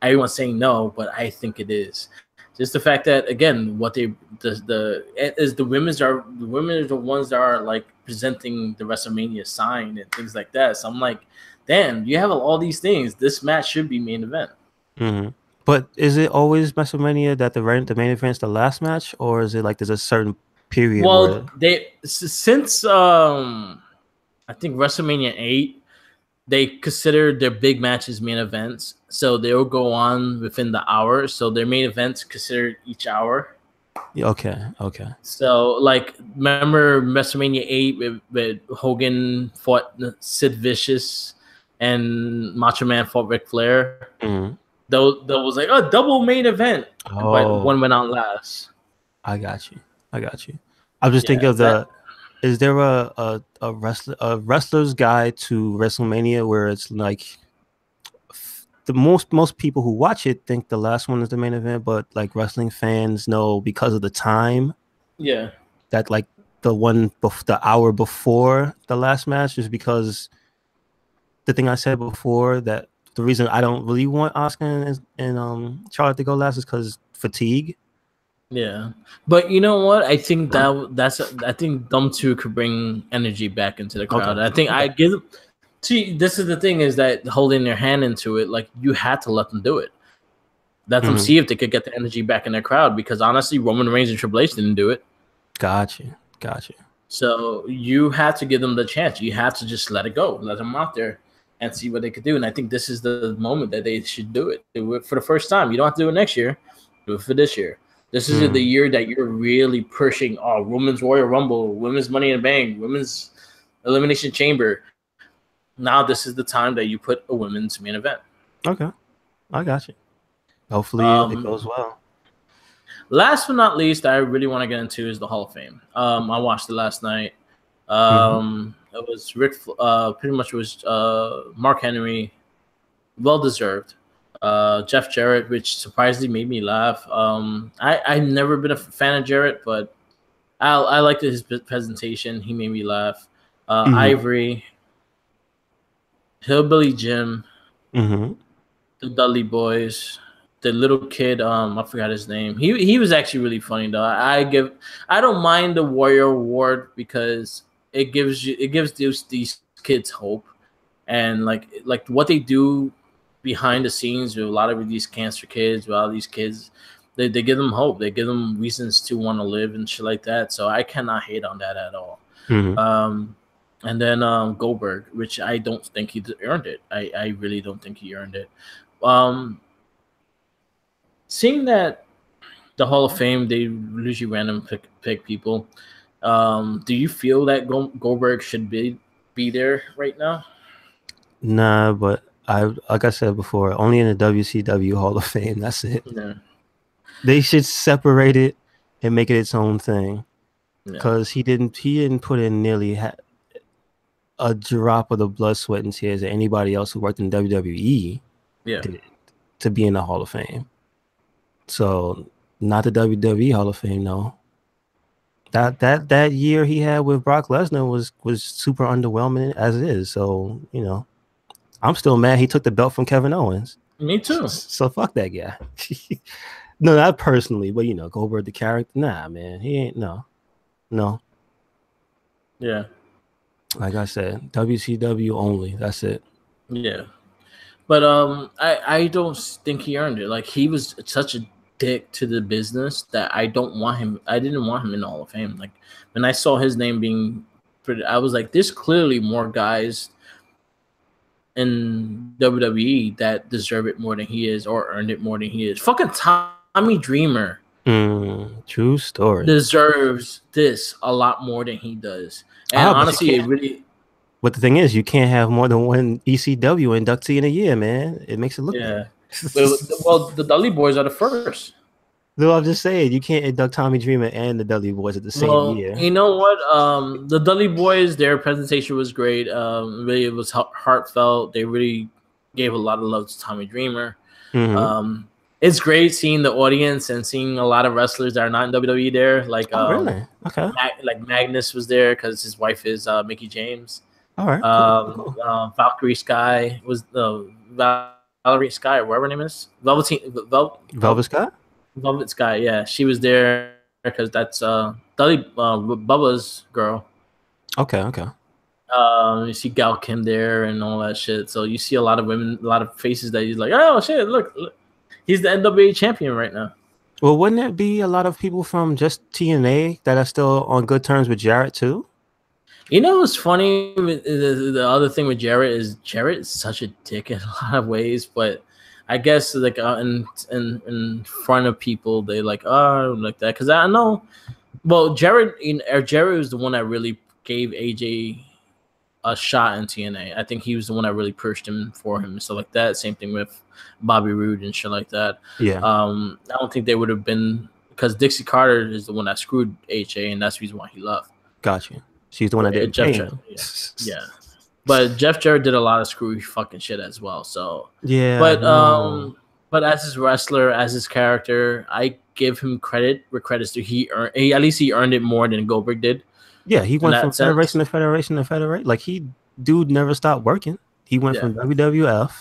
Everyone's saying no, but I think it is. Just the fact that again, the women are the ones that are like presenting the WrestleMania sign and things like that. So I'm like, damn, you have all these things. This match should be main event. Mm-hmm. But is it always WrestleMania that the main event is the last match, or is it like there's a certain period? Well, since I think WrestleMania 8. They consider their big matches main events, so they'll go on within the hour. So their main events considered each hour. Okay. So, like, remember WrestleMania 8 with Hogan fought Sid Vicious and Macho Man fought Ric Flair? Mm-hmm. That was like a double main event, but one went on last. I got you. I'm just thinking of is there a wrestler's guide to WrestleMania where it's like the most people who watch it think the last one is the main event, but like wrestling fans know because of the time, that like the hour before the last match is because the thing I said before, that the reason I don't really want Asuka and Charlotte to go last is because fatigue. Yeah, but you know what? I think I think them two could bring energy back into the crowd. I think I give. See, this is the thing, is that holding their hand into it, like, you had to let them do it. Let them see if they could get the energy back in their crowd, because honestly, Roman Reigns and Triple H didn't do it. Gotcha. So you have to give them the chance. You have to just let it go, let them out there, and see what they could do. And I think this is the moment that they should do it. Do it for the first time. You don't have to do it next year. Do it for this year. This is the year that you're really pushing. Oh, Women's Royal Rumble, Women's Money in the Bank, Women's Elimination Chamber. Now this is the time that you put a women's main event. Okay, I got you. Hopefully it goes well. Last but not least, I really want to get into is the Hall of Fame. I watched it last night. It was pretty much it was Mark Henry, well deserved. Jeff Jarrett, which surprisingly made me laugh. I've never been a fan of Jarrett, but I liked his presentation. He made me laugh. Ivory, Hillbilly Jim, the Dudley Boys, the little kid. I forgot his name. He was actually really funny though. I don't mind the Warrior Award because it gives these kids hope, and like what they do behind the scenes with a lot of these cancer kids, with all these kids, they give them hope. They give them reasons to want to live and shit like that. So I cannot hate on that at all. And then Goldberg, which I don't think he earned it. I really don't think he earned it. Seeing that the Hall of Fame, they usually random pick people. Do you feel that Goldberg should be there right now? Nah, but like I said before, only in the WCW Hall of Fame. That's it. Yeah. They should separate it and make it its own thing, because he didn't put in nearly a drop of the blood, sweat, and tears that anybody else who worked in WWE did to be in the Hall of Fame. So not the WWE Hall of Fame, no. That year he had with Brock Lesnar was super underwhelming as it is. So, you know, I'm still mad he took the belt from Kevin Owens. Me too. So fuck that guy. No, not personally, but you know, Goldberg the character. Nah, man, he ain't. No. Yeah. Like I said, WCW only. That's it. Yeah. But I don't think he earned it. Like, he was such a dick to the business that I didn't want him in the Hall of Fame. Like, when I saw his name being put, I was like, there's clearly more guys in WWE that deserve it more than he is, or earned it more than he is. Fucking Tommy Dreamer. True story. Deserves this a lot more than he does. And honestly, it really. But the thing is, you can't have more than one ECW inductee in a year, man. It makes it look bad. Well, the Dudley Boys are the first. No, I'm just saying, you can't induct Tommy Dreamer and the Dudley Boys at the same year. You know what? The Dudley Boys, their presentation was great. Really, it was heartfelt. They really gave a lot of love to Tommy Dreamer. It's great seeing the audience and seeing a lot of wrestlers that are not in WWE there. Like, really? Okay. Like Magnus was there because his wife is Mickey James. All right. Cool. Valkyrie Sky was Valerie Sky, or whatever her name is. Velvet Sky? Velvet Sky, yeah. She was there because that's Bubba's girl. Okay. You see Gal Kim there and all that shit. So you see a lot of women, a lot of faces that he's like, oh shit, look. He's the NWA champion right now. Well, wouldn't it be a lot of people from just TNA that are still on good terms with Jarrett too? You know what's funny? The other thing with Jarrett is such a dick in a lot of ways, but I guess like in front of people they like like that, because I know. Well, Jarrett was the one that really gave AJ a shot in TNA. I think he was the one that really pushed him for him and stuff like that. Same thing with Bobby Roode and shit like that. Yeah. I don't think they would have been, because Dixie Carter is the one that screwed AJ, and that's the reason why he left. Gotcha. She's the one that did Jeff Jarrett. Yeah. But Jeff Jarrett did a lot of screwy fucking shit as well. So yeah. But as his wrestler, as his character, I give him credit where credit's due. He earned it more than Goldberg did. Yeah, he went from federation to federation to federation. Like, dude never stopped working. He went from WWF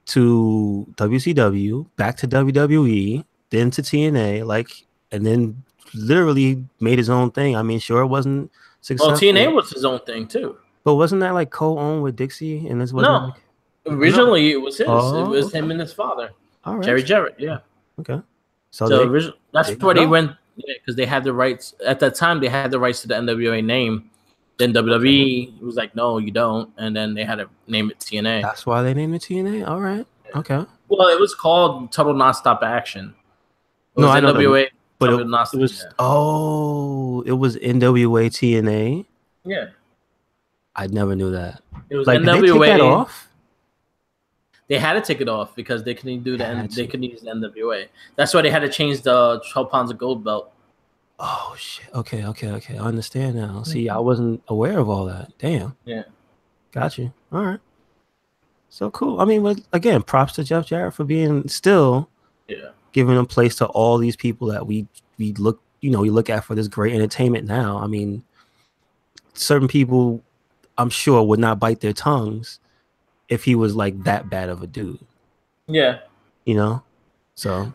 to WCW, back to WWE, then to TNA, and then literally made his own thing. I mean, sure, it wasn't successful. Well, TNA was his own thing too. But wasn't that like co-owned with Dixie? And this wasn't originally it was his. It was him and his father, Jerry Jarrett. Yeah. Okay. So that's where they went. Yeah, because they had the rights at that time. They had the rights to the NWA name. Then WWE was like, "No, you don't," and then they had to name it TNA. That's why they named it TNA. All right. Okay. Well, it was called Total Nonstop Action. It No, was I know that, NWA. but Total it was it was NWA TNA. Yeah, I never knew that. it was Like, did NWA. they take that off? They had to take it off because they couldn't do they couldn't use the NWA. That's why they had to change the 12 pounds of gold belt. Oh shit. Okay. I understand now. See, I wasn't aware of all that. Damn. Yeah. Got you. All right. So cool. I mean, but again, props to Jeff Jarrett for being still giving a place to all these people that we look, we look at for this great entertainment now. I mean, certain people I'm sure would not bite their tongues if he was like that bad of a dude. Yeah. So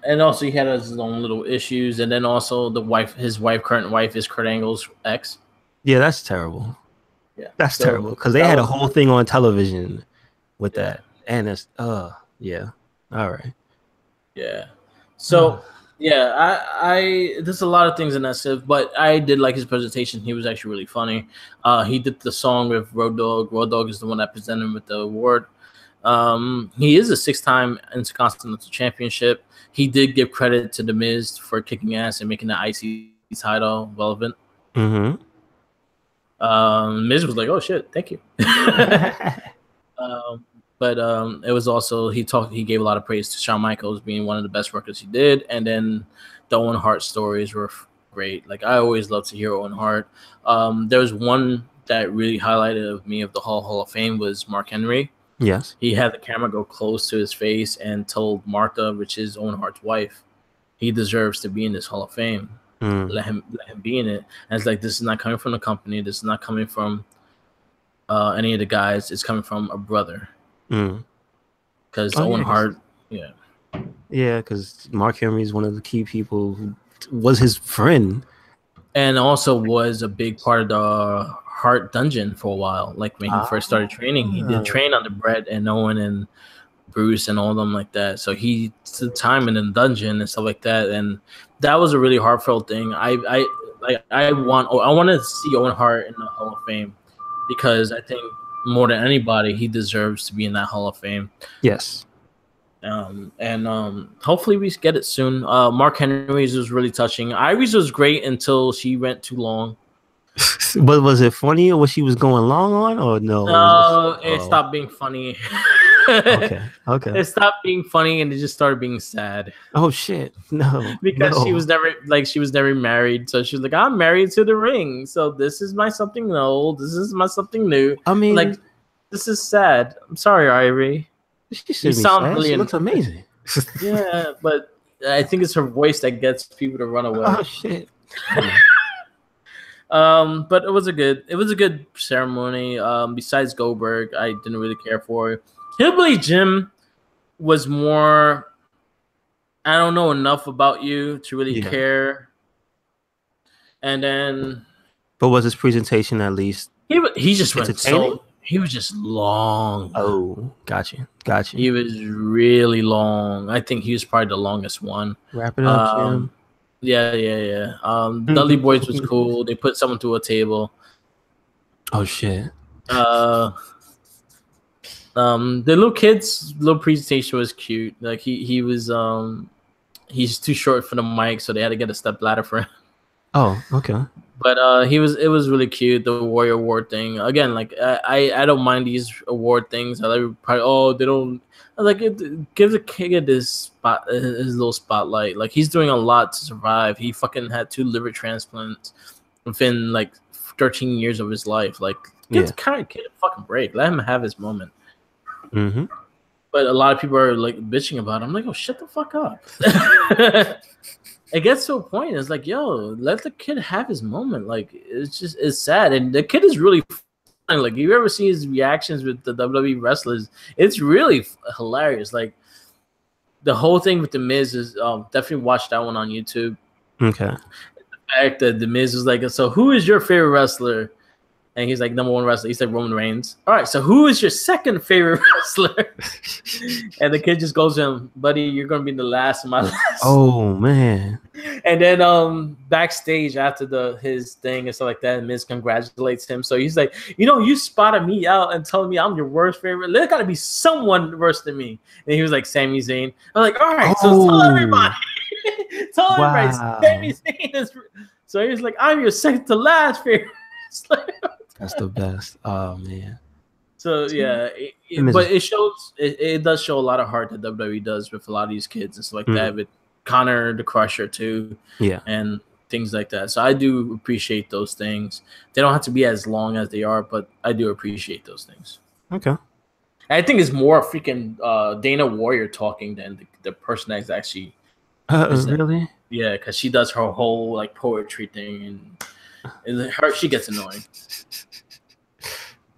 and also he had his own little issues, and then also his current wife is Kurt Angle's ex. Yeah, that's terrible. Yeah. That's terrible because they had a whole thing on television with that. And it's yeah. All right. Yeah. So I there's a lot of things in that stuff, but I did like his presentation. He was actually really funny. He did the song with Road Dogg. Road Dogg is the one that presented him with the award. He is a 6-time Intercontinental Championship. He did give credit to The Miz for kicking ass and making the IC title relevant. Mm-hmm. Miz was like, "Oh shit, thank you." But it was also he gave a lot of praise to Shawn Michaels being one of the best workers he did, and then the Owen Hart stories were great. Like, I always love to hear Owen Hart. There was one that really highlighted of the Hall of Fame was Mark Henry. Yes, he had the camera go close to his face and told Martha, which is Owen Hart's wife, he deserves to be in this Hall of Fame. Let him be in it. And it's like, this is not coming from the company. This is not coming from any of the guys. It's coming from a brother. Because Owen Hart, because Mark Henry is one of the key people who was his friend, and also was a big part of the Hart Dungeon for a while. Like, when he first started training, he did train under Brett and Owen and Bruce and all of them like that. So he took time in the dungeon and stuff like that, and that was a really heartfelt thing. I want to see Owen Hart in the Hall of Fame because I think more than anybody, he deserves to be in that Hall of Fame. Yes. And hopefully we get it soon. Mark Henry's was really touching. Ivy's was great until she went too long. But was it funny or what she was going long on, or no? No, it stopped being funny. Okay. It stopped being funny and it just started being sad. Oh shit! No, because she was never married, so she was like, "I'm married to the ring, so this is my something old. This is my something new." I mean, like, this is sad. I'm sorry, Ivory. You sound really. She looks amazing. Yeah, but I think it's her voice that gets people to run away. Oh shit! But it was a good ceremony. Besides Goldberg, I didn't really care for. Hillbilly Jim was more, I don't know enough about you to really care. And then, but was his presentation at least? He just went so. He was just long. Oh, gotcha. He was really long. I think he was probably the longest one. Wrap it up, Jim. Yeah. Dudley Boys was cool. They put someone to a table. Oh shit. The little kid's little presentation was cute. Like, he was he's too short for the mic, so they had to get a step ladder for him. Oh, okay. But it was really cute. The Warrior Award thing again. Like, I don't mind these award things. I like probably they don't. I like it. Give the kid his little spotlight. Like, he's doing a lot to survive. He fucking had 2 liver transplants within like 13 years of his life. Like, give the kid a fucking break. Let him have his moment. Mm-hmm. But a lot of people are like bitching about it. I'm like, oh, shut the fuck up. It gets to a point. It's like, yo, let the kid have his moment. Like, it's sad. And the kid is really funny. Like, you ever see his reactions with the WWE wrestlers? It's really hilarious. Like, the whole thing with The Miz is definitely watch that one on YouTube. Okay. The fact that The Miz was like, so who is your favorite wrestler? And he's like, number one wrestler. He's like, Roman Reigns. All right, so who is your second favorite wrestler? And the kid just goes to him, buddy, you're going to be the last of my last. Oh, man. And then backstage after his thing and stuff like that, Miz congratulates him. So he's like, you spotted me out and told me I'm your worst favorite. There got to be someone worse than me. And he was like, Sami Zayn. I'm like, all right, so tell everybody. Everybody, Sami Zayn is... So he was like, I'm your second to last favorite wrestler. That's the best. Oh, man. So, yeah. But it shows... It does show a lot of heart that WWE does with a lot of these kids and stuff like that. With Connor the Crusher, too. Yeah. And things like that. So I do appreciate those things. They don't have to be as long as they are, but I do appreciate those things. Okay. I think it's more freaking Dana Warrior talking than the person that's actually... really? Yeah, because she does her whole like poetry thing, and she gets annoying.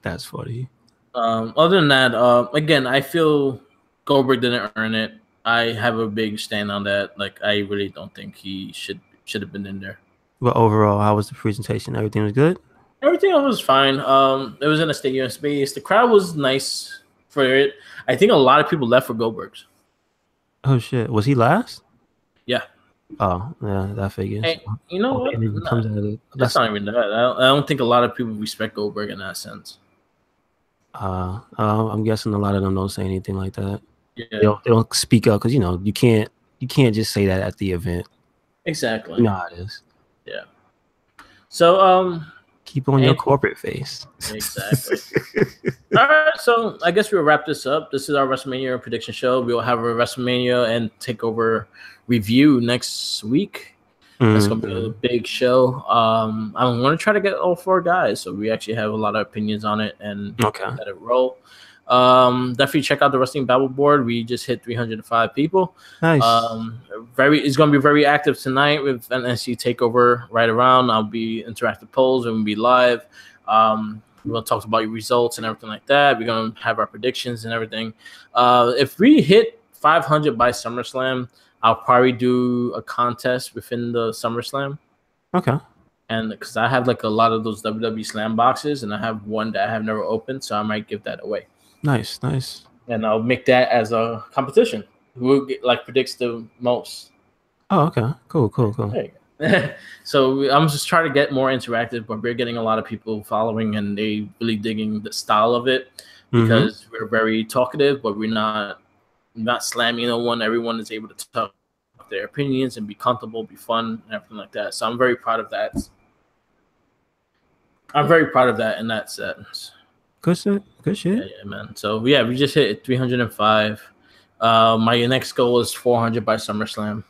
That's funny. Other than that, again, I feel Goldberg didn't earn it. I have a big stand on that. Like, I really don't think he should have been in there. But overall, how was the presentation? Everything was good? Everything was fine. It was in a stadium space. The crowd was nice for it. I think a lot of people left for Goldberg's. Oh shit! Was he last? Yeah. Oh yeah, that figures. Hey, you know what? That's not even that. I don't think a lot of people respect Goldberg in that sense. I'm guessing a lot of them don't say anything like that. Yeah. They don't speak up because you can't just say that at the event. Exactly. You know how it is. Yeah. So keep on your corporate face. Exactly. All right, so I guess we'll wrap this up. This is our WrestleMania prediction show. We'll have a WrestleMania and takeover review next week. That's gonna be a big show. I'm gonna try to get all 4 guys, so we actually have a lot of opinions on it and let it roll. Definitely check out the Wrestling Babble board. We just hit 305 people. Nice. It's gonna be very active tonight with NXT Takeover right around. I'll be interactive polls and we'll be live. We're gonna talk about your results and everything like that. We're gonna have our predictions and everything. If we hit 500 by SummerSlam, I'll probably do a contest within the SummerSlam. Okay. And because I have like a lot of those WWE Slam boxes, and I have one that I have never opened, so I might give that away. Nice. And I'll make that as a competition. Who predicts the most? Oh, okay. Cool. So I'm just trying to get more interactive, but we're getting a lot of people following, and they really digging the style of it because we're very talkative, but we're not slamming no one. Everyone is able to talk their opinions and be comfortable, be fun, and everything like that. So I'm very proud of that. In that sense. Good shit. Yeah, man. So yeah, we just hit 305. My next goal is 400 by SummerSlam.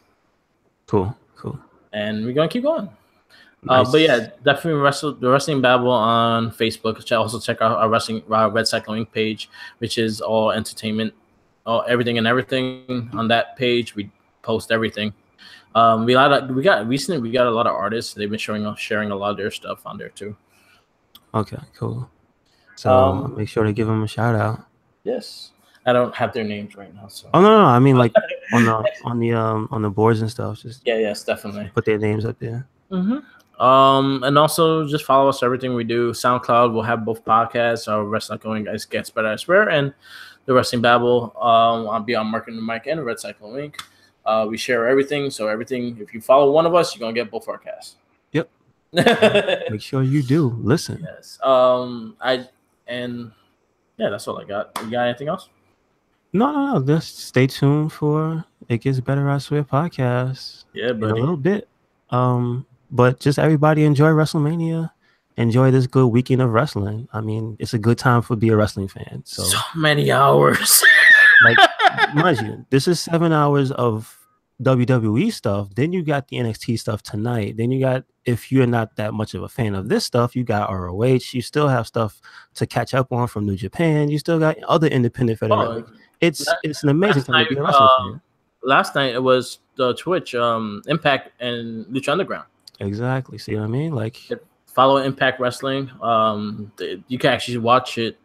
Cool. And we're gonna keep going. Nice. But yeah, definitely the Wrestling Babble on Facebook. Also check out our Red Cycling page, which is all entertainment. Everything on that page. We post everything. We got a lot of artists. They've been sharing a lot of their stuff on there too. Okay, cool. So make sure to give them a shout out. Yes, I don't have their names right now. So. Oh no, I mean like on the boards and stuff. Just yes, definitely put their names up there. And also just follow us everything we do. SoundCloud will have both podcasts. Our Wrestling Going Guys Gets Better, I Swear, and the Wrestling Babble. I'll be on Marking the Mic and Red Cycle Link. We share everything. So everything, if you follow one of us, you're gonna get both our casts. Yep. Make sure you do listen. Yes. That's all I got. You got anything else? No. Just stay tuned for It Gets Better, I Swear podcast. Yeah, buddy. In a little bit. But just everybody enjoy WrestleMania. Enjoy this good weekend of wrestling. I mean, it's a good time to be a wrestling fan. So many hours. Mind you, this is 7 hours of WWE stuff. Then you got the NXT stuff tonight. Then you got, if you're not that much of a fan of this stuff, you got ROH. You still have stuff to catch up on from New Japan. You still got other independent federations. It's an amazing time to be a wrestling fan. Last night it was the Twitch, Impact and Lucha Underground. Exactly. See what I mean? Follow Impact Wrestling. You can actually watch it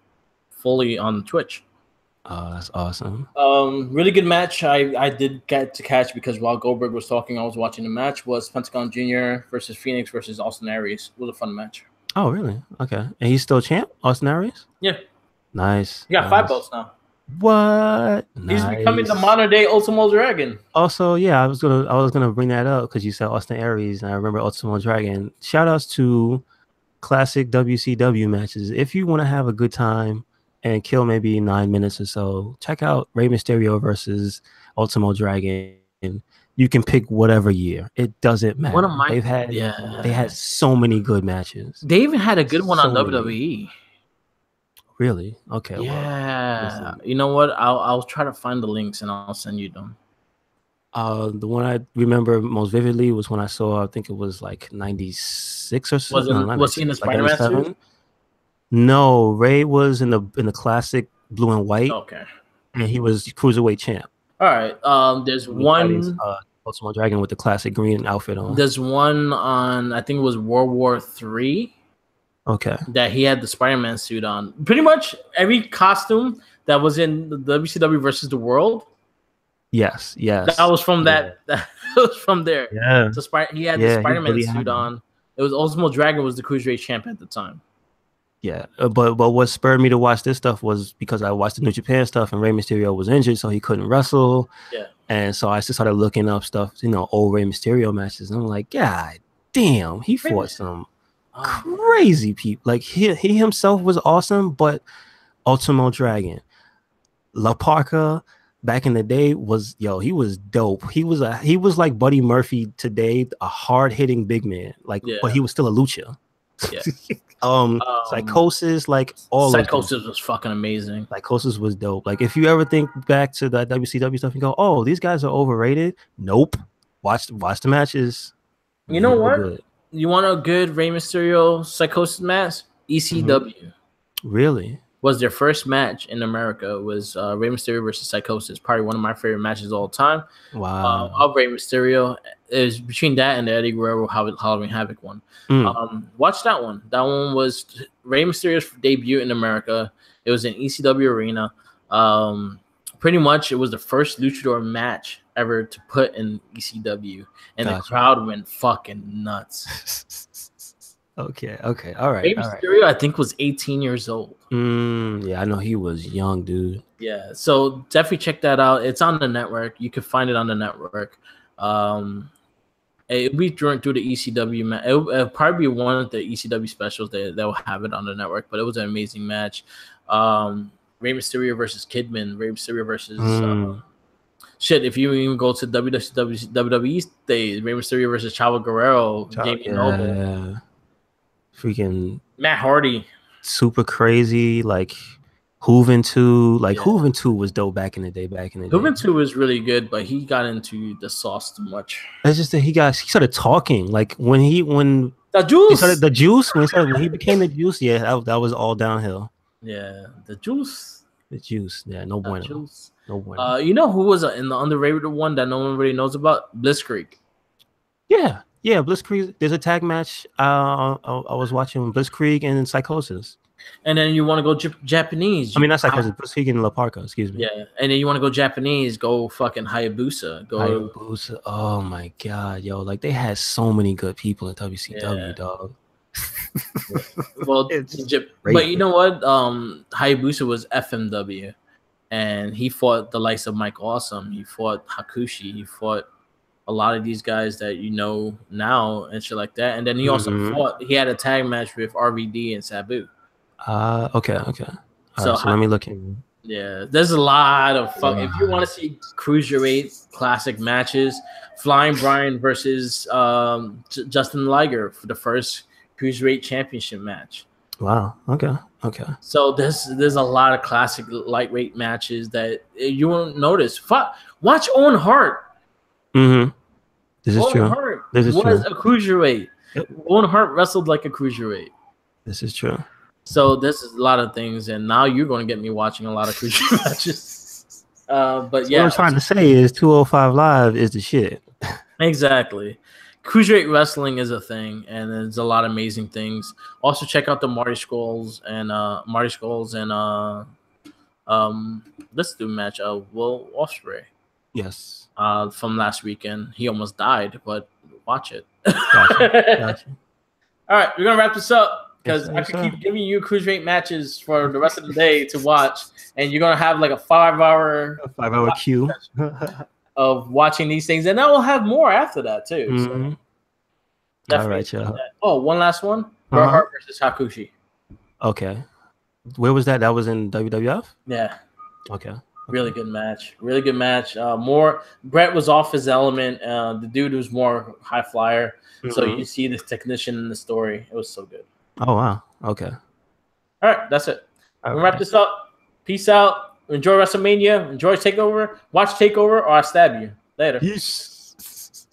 fully on Twitch. Oh, that's awesome. Really good match. I did get to catch because while Goldberg was talking, I was watching the match. Was Pentagon Jr. versus Phoenix versus Austin Aries. It was a fun match. Oh, really? Okay. And he's still champ, Austin Aries? Yeah, Nice. he got 5 belts now. What? He's becoming the Nice. modern day Ultimo Dragon. Also, yeah, I was gonna bring that up because you said Austin Aries, and I remember Ultimo Dragon. Shout outs to classic WCW matches. If you want to have a good time and kill maybe 9 minutes or so, check out Rey Mysterio versus Ultimo Dragon. You can pick whatever year. It doesn't One of matter. my They had so many good matches. They even had a good one on So many. WWE. Really? Okay, well, Yeah, listen. you know what? I'll try to find the links and I'll send you them. The one I remember most vividly was when I saw, I think it was like 96 or so. No, not Was he in the 96, like Spider-Man suit? 97. No, Ray was in the classic blue and white, Okay. and he was cruiserweight champ. All right. There's one. Ultimo Dragon with the classic green outfit on. There's one on. I think it was World War III. Okay. That he had the Spider-Man suit on. Pretty much every costume that was in the WCW versus the World. Yes. That was from that. That was from there. Yeah. So he had the Spider-Man suit on. It was Ultimo Dragon was the cruiserweight champ at the time. Yeah, but what spurred me to watch this stuff was because I watched the New Japan stuff, and Rey Mysterio was injured, so he couldn't wrestle. Yeah. And so I just started looking up stuff, old Rey Mysterio matches. And I'm like, God damn, he fought some crazy people. Like he himself was awesome, but Ultimo Dragon, La Parka back in the day he was dope. He was like Buddy Murphy today, a hard hitting big man. But he was still a lucha. Yeah. Psychosis, like all Psychosis was fucking amazing. Psychosis was dope. Like if you ever think back to that WCW stuff and go, oh, these guys are overrated. Nope. Watch the matches. You know what? Good. You want a good Rey Mysterio Psychosis match? ECW. Mm-hmm. Really? Was their first match in America was Rey Mysterio versus Psychosis. Probably one of my favorite matches of all time. Wow. Of Rey Mysterio. Is between that and the Eddie Guerrero Halloween Havoc one. Watch that one. That one was Rey Mysterio's debut in America. It was in ECW arena. Pretty much it was the first luchador match ever to put in ECW, and the crowd went fucking nuts. Okay, all right. Rey Mysterio, I think, was 18 years old. Yeah, I know he was young, dude. Yeah, so definitely check that out. It's on the network. You can find it on the network. It'll be through the ECW match. It'll probably be one of the ECW specials that will have it on the network. But it was an amazing match. Rey Mysterio versus Kidman. Rey Mysterio versus if you even go to WWE days, Rey Mysterio versus Chavo Guerrero, Jamie Noble, freaking Matt Hardy, super crazy, like Hooven 2, Hooven 2 was dope back in the day. Hooven 2 was really good, but he got into the sauce too much. It's just that he started talking like when the juice when he became the juice. Yeah, that was all downhill. Yeah, the juice. Yeah, no bueno. Juice. No bueno. You know who was in the underrated one that no one really knows about? Blitzkrieg. Yeah, Blitzkrieg. There's a tag match. I was watching Blitzkrieg and Psychosis. And then you want to go Japanese. I mean, not Psychosis, Blitzkrieg and La Parka, excuse me. Yeah, and then you want to go Japanese, go fucking Hayabusa. Hayabusa. Oh my god, yo! Like they had so many good people in WCW, dog. Well, but you know what? Hayabusa was FMW, and he fought the likes of Mike Awesome. He fought Hakushi. He fought a lot of these guys that you know now and shit like that. And then he also fought. He had a tag match with RVD and Sabu. Okay. So let me look in. Yeah, there's a lot of fun. If you want to see cruiserweight classic matches, Flying Brian versus Justin Liger for the first cruiserweight championship match. Wow. Okay. So there's a lot of classic lightweight matches that you won't notice. Watch Owen Hart. Mm-hmm. This is Owen true. Hart was a cruiserweight. Yep. Owen Hart wrestled like a cruiserweight. This is true. So this is a lot of things, and now you're going to get me watching a lot of cruiserweight matches. But yeah, what I'm trying to say is 205 Live is the shit. Exactly. Cruiserweight wrestling is a thing, and there's a lot of amazing things. Also, check out the Marty Scurll and let's do a match of Will Ospreay. Yes. From last weekend, he almost died, but watch it. Gotcha. All right, we're gonna wrap this up. because I could keep giving you cruiserweight matches for the rest of the day to watch, and you're gonna have like a 5-hour queue of watching these things, and I will have more after that too. Mm-hmm. So definitely. All right, y'all. Oh, one last one: Bret Hart versus Hakushi. Okay, where was that? That was in WWF. Yeah. Okay. Really good match. Really good match. More Bret was off his element. The dude was more high flyer. So you see this technician in the story. It was so good. Oh wow. Okay. All right, that's it. We'll wrap this up. Peace out. Enjoy WrestleMania. Enjoy Takeover. Watch Takeover, or I stab you. Later. Peace.